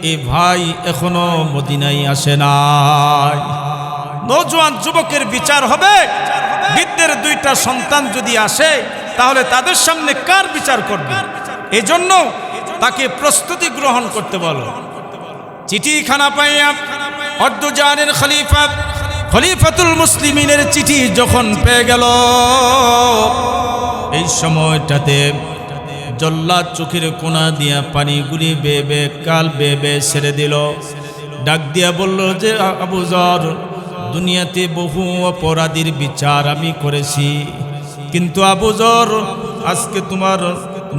এই ভাই এখনো মদিনায় আসে নাই। নওজোয়ান যুবকের বিচার হবে, বৃদ্ধের 2টা সন্তান যদি আসে তাহলে তাদের সামনে কার বিচার করবে? এজন্য তাকে প্রস্তুতি গ্রহণ করতে বলো। চিঠিখানা পাইয়া অর্ধজাহানের খলিফাতুল মুসলিমিনের চিঠি যখন পেয়ে গেল, এই সময়টাতে জল্লাদ চোখের কোনা দিয়া পানিগুলি বেয়ে কাল বেয়ে ছেড়ে দিল। ডাক দিয়া বলল যে, আবু যর, দুনিয়াতে বহু অপরাধীর বিচার আমি করেছি, কিন্তু আবু যর, আজকে তোমার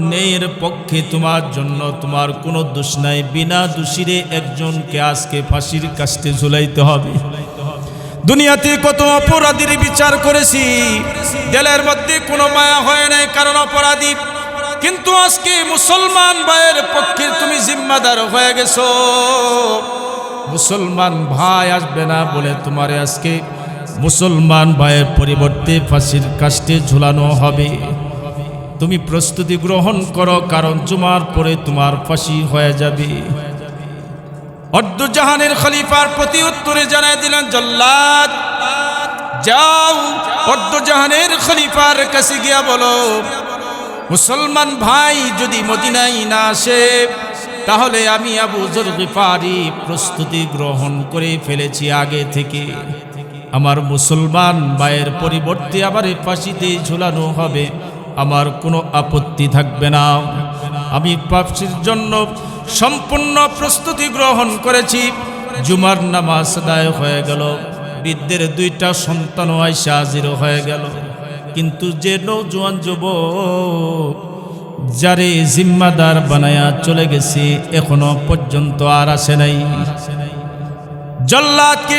ন্যায়ের পক্ষে তোমার জন্য তোমার কোনো দোষ নাই। বিনা দোষীরে একজনকে আজকে ফাঁসির কাস্টে ঝুলাইতে হবে। দুনিয়াতে কত অপরাধীর বিচার করেছি, দিলের মধ্যে কোনো মায়া হয় নাই, কারণ অপরাধী। কিন্তু আজকে মুসলমান ভাইয়ের পক্ষে তুমি জিম্মাদার হয়ে গেছো। মুসলমান ভাই আসবে না বলে তোমারে আজকে মুসলমান ভাইয়ের পরিবর্তে ফাঁসির কাস্টে ঝুলানো হবে। তুমি প্রস্তুতি গ্রহণ করো, কারণ জুমার পরে তোমার ফাঁসি হয়ে যাবে। অর্ধজাহানের খলিফার প্রতি উত্তরে জানাই দিলেন, জল্লাদ যাও, অর্ধজাহানের খলিফার কাছে গিয়া বলো, মুসলমান ভাই যদি মদিনায় না আসে তাহলে আমি আবু যর গিফারি প্রস্তুতি গ্রহণ করে ফেলেছি আগে থেকে। আমার মুসলমান ভাইয়ের পরিবর্তে আবার ফাঁসিতে ঝুলানো হবে, আমার কোনো আপত্তি থাকবে না। আমি ফাঁসির জন্য সম্পূর্ণ প্রস্তুতি গ্রহণ করেছি। জুমার নামাজ আদায় হয়ে গেল, বৃদ্ধের 2টা সন্তানও আইসা হাজির হয়ে গেল। কিন্তু যে নওজোয়ান যুবক যারে জিম্মাদার বানায়া চলে গেছে, এখনো পর্যন্ত আর আসে নাই। জল্লাদকে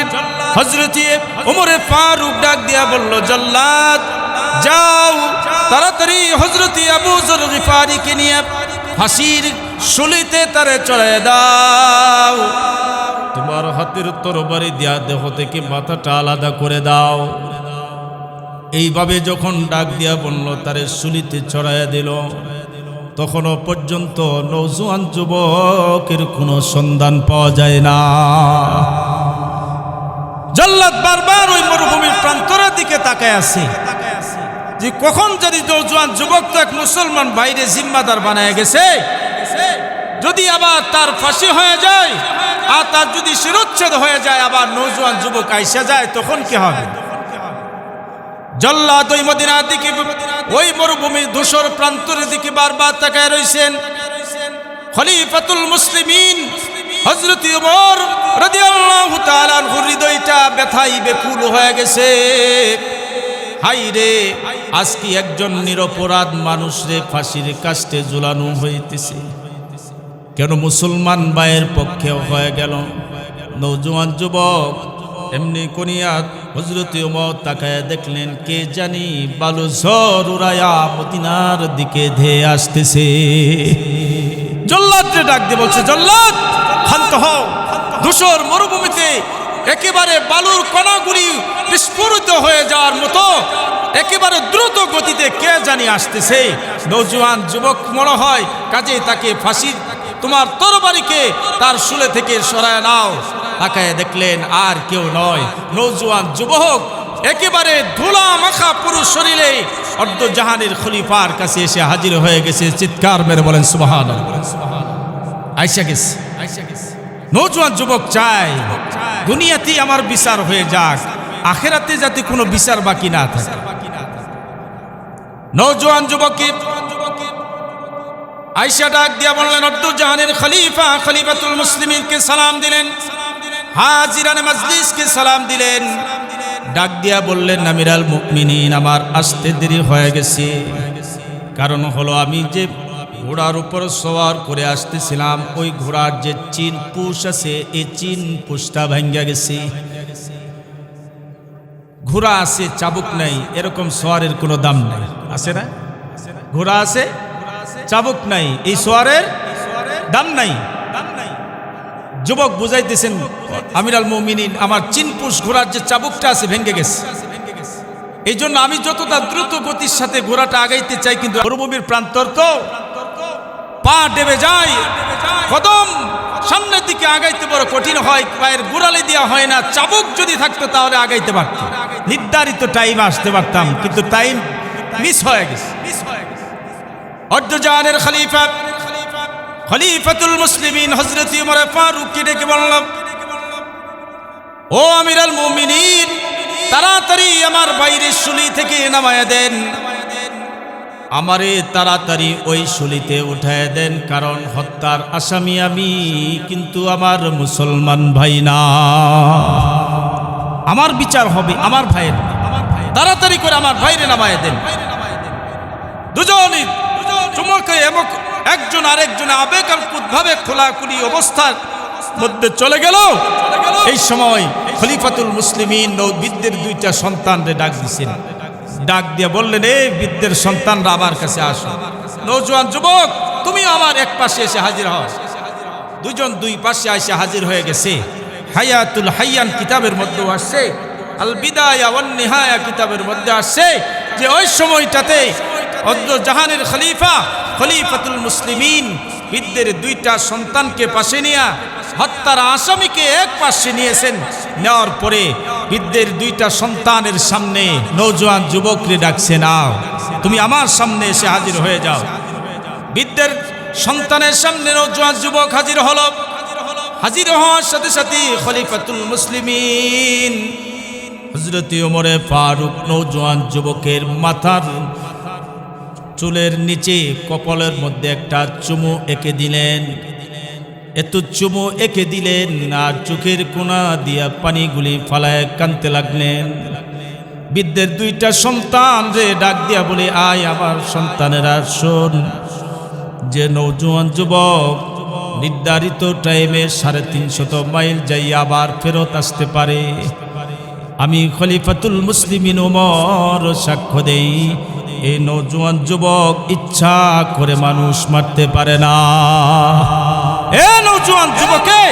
হযরতে ওমর ফারুক ডাক দিয়া বলল, জল্লাদ যাও, তাড়াতাড়ি হযরতে আবু যর গিফারিকে নিয়ে ফাঁসির শুলিতে তারে চড়াই দাও, তোমার হাতের তরবারি দিয়া দেহ থেকে মাথাটা আলাদা করে দাও। এইভাবে যখন ডাক দিয়া বলল, তারে শুলিতে চড়াইয়া দিল। তখনও পর্যন্ত নওজোয়ান যুবকের কোনো সন্ধান পাওয়া যায় না। জল্লাদ বারবার ওই মরুভূমির প্রান্তরের দিকে তাকায় আছে যে কখন যদি নওজোয়ান যুবক তো এক মুসলমান বাইরে জিম্মাদার বানায় গেছে, যদি আবার তার ফাঁসি হয়ে যায় আর তার যদি শিরোচ্ছেদ হয়ে যায়, আবার নওজোয়ান যুবক আইসা যায়, তখন কি হবে? জল্লাদ ওই মদিনার দিকে, ওই মরুভূমির ধূসর প্রান্তরের দিকে বারবার তাকায় রইছেন। খলিফাতুল মুসলিমিন হযরত ওমর রাদিয়াল্লাহু তাআলা আনহুর হৃদয়টা ব্যথায় বেকুল হয়ে গেছে। হাই রে, আজকে একজন নিরপরাধ মানুষরে ফাঁসির কাস্টে ঝুলানো হইতেছে, কেন মুসলমান ভাইয়ের পক্ষে হয়ে গেল? নওজোয়ান যুবক এমনি করিয়া হযরত ওমর তাকায় দেখলেন, কে জানি বালু ঝড় উড়াইয়া মদিনার দিকে ধেয়ে আসতেছে। জল্লাদকে ডাক দিয়ে বলছে, জল্লাদ শান্ত হও। ধূসর মরুভূমিতে একেবারে বালুর কণাগুলি বিস্ফোরিত হয়ে যাওয়ার মতো একেবারে দ্রুত গতিতে কে জানি আসতেছে। নওজোয়ান যুবক মনে হয়, কাজে তাকে ফাঁসির তোমার তরবারিকে তার শুলে থেকে সরায় নাও। তাকায় দেখলেন আর কেউ নয়, নওজোয়ান যুবক একেবারে ধুলা মাখা পুরো শরীরে অর্ধজাহানের খলিফার কাছে এসে হাজির হয়ে গেছে। চিৎকার মেরে বলেন সুবহানাল্লাহ। আইসা গেছে। নওজোয়ান যুবক চায় দুনিয়াতেই আমার বিচার হয়ে যাক, আখিরাতে যাতে কোনো বিচার বাকি না থাকে। নওজোয়ান যুবককে আয়েশা ডাক দিয়া বললেন, অর্ধজাহানের খলিফা খলিফাতুল মুসলিমিনকে সালাম দিলেন, হাজিরানে মজলিসকে সালাম দিলেন। ডাক দিয়া বললেন, আমিরাল মুমিনিন, আমার আসতে দেরি হয়ে গেছে। কারণ হলো, আমি যে ঘোড়ার উপর সওয়ার করে আসতেছিলাম, ওই ঘোড়ার যে চিন পুষ আছে, এই চিন পুষটা ভাঙ্গা গেছে। ঘোড়া আছে, চাবুক নাই, এরকম সওয়ারের কোনো দাম নাই, আছে না? ঘোড়া আছে, চাবুক নাই, এই সওয়ারের দাম নাই। যুবক বুঝাইতেছেন, আমিরাল মুমিনিন, আমার চিনপুষ ঘোড়ার যে চাবুকটা আছে ভেঙে গেছে। এই জন্য আমি যতটা দ্রুত গতির সাথে ঘোড়াটা আগাইতে চাই, কিন্তু মরুভূমির প্রান্তর তো পা ডেবে যায়, কদম সামনের দিকে আগাইতে বড় কঠিন হয়, পায়ের গোড়ালি দেওয়া হয় না। চাবুক যদি থাকতো তাহলে আগাইতে পারতাম, নির্ধারিত টাইম আসতে পারতাম, কিন্তু টাইম মিস হয়ে গেছে। অর্ধজাহানের খলিফা খলিফাতুল মুসলিমিন হযরত ওমর ফারুককে ডেকে বললাম, ও আমিরাল মুমিনিন, তাড়াতাড়ি আমার বাইরের শুলি থেকে নামায়া দেন, আমারে তাড়াতাড়ি ওই শুলিতে উঠায় দেন, কারণ হত্যার আসামি আমি, কিন্তু আমার মুসলমান ভাই না, আমার বিচার হবে আমার ভাইয়ের। তাড়াতাড়ি করে আমার ভাইরে নামায়া দেন। দুজনই চুমকে এমক একজন আরেকজনে আবেগাপ্লুতভাবে খোলাখুলি অবস্থার মধ্যে চলে গেল। এই সময় খলিফাতুল মুসলিমিন বৃদ্ধের দুইটা সন্তানরে ডাক দিছেন। ডাক দিয়ে বললেন, এই বৃদ্ধের সন্তানরা আমার কাছে আসো। নওজোয়ান যুবক, তুমি আমার এক পাশে এসে হাজির হও। দুজন দুই পাশে এসে হাজির হয়ে গেছে। হায়াতুল হাইয়ান কিতাবের মধ্যে আসছে, আল বিদায়া ওয়ান নিহায়া কিতাবের মধ্যে আসছে যে ওই সময়টাতে অর্ধজাহানের খলিফা খলিফাতুল মুসলিমিন বৃদ্ধের দুইটা সন্তানকে পাশে নিয়ে হত্যার আসামিকে এক পাশে নিয়েছেন। নেওয়ার পরে বৃদ্ধের দুইটা সন্তানের সামনে নওজোয়ান যুবককে ডাকছে, নাও তুমি আমার সামনে এসে হাজির হয়ে যাও। বৃদ্ধের সন্তানের সামনে নওজোয়ান যুবক হাজির হলো। হাজির হওয়ার সাথে সাথে খলিফাতুল মুসলিমিন হযরত ওমর ফারুক নওজোয়ান যুবকের মাথার চুলের নিচে কপালের মধ্যে একটা চুমু এঁকে দিলেন। এত চুমু এঁকে দিলেন আর চোখের কোনা দিয়া পানিগুলি ফালায় কানতে লাগলেন। বৃদ্ধের দুইটা সন্তান রে ডাক দিয়া বলে, আয় আমার সন্তানেরা, শোন যে নওজোয়ান যুবক নির্ধারিত টাইমে 350 মাইল যাই আবার ফেরত আসতে পারে। আমি খলিফাতুল মুসলিমিন ওমর সাক্ষ্য দেই, এই নওজোয়ান যুবক ইচ্ছা করে মানুষ মারতে পারে না। এ নওজোয়ান যুবকে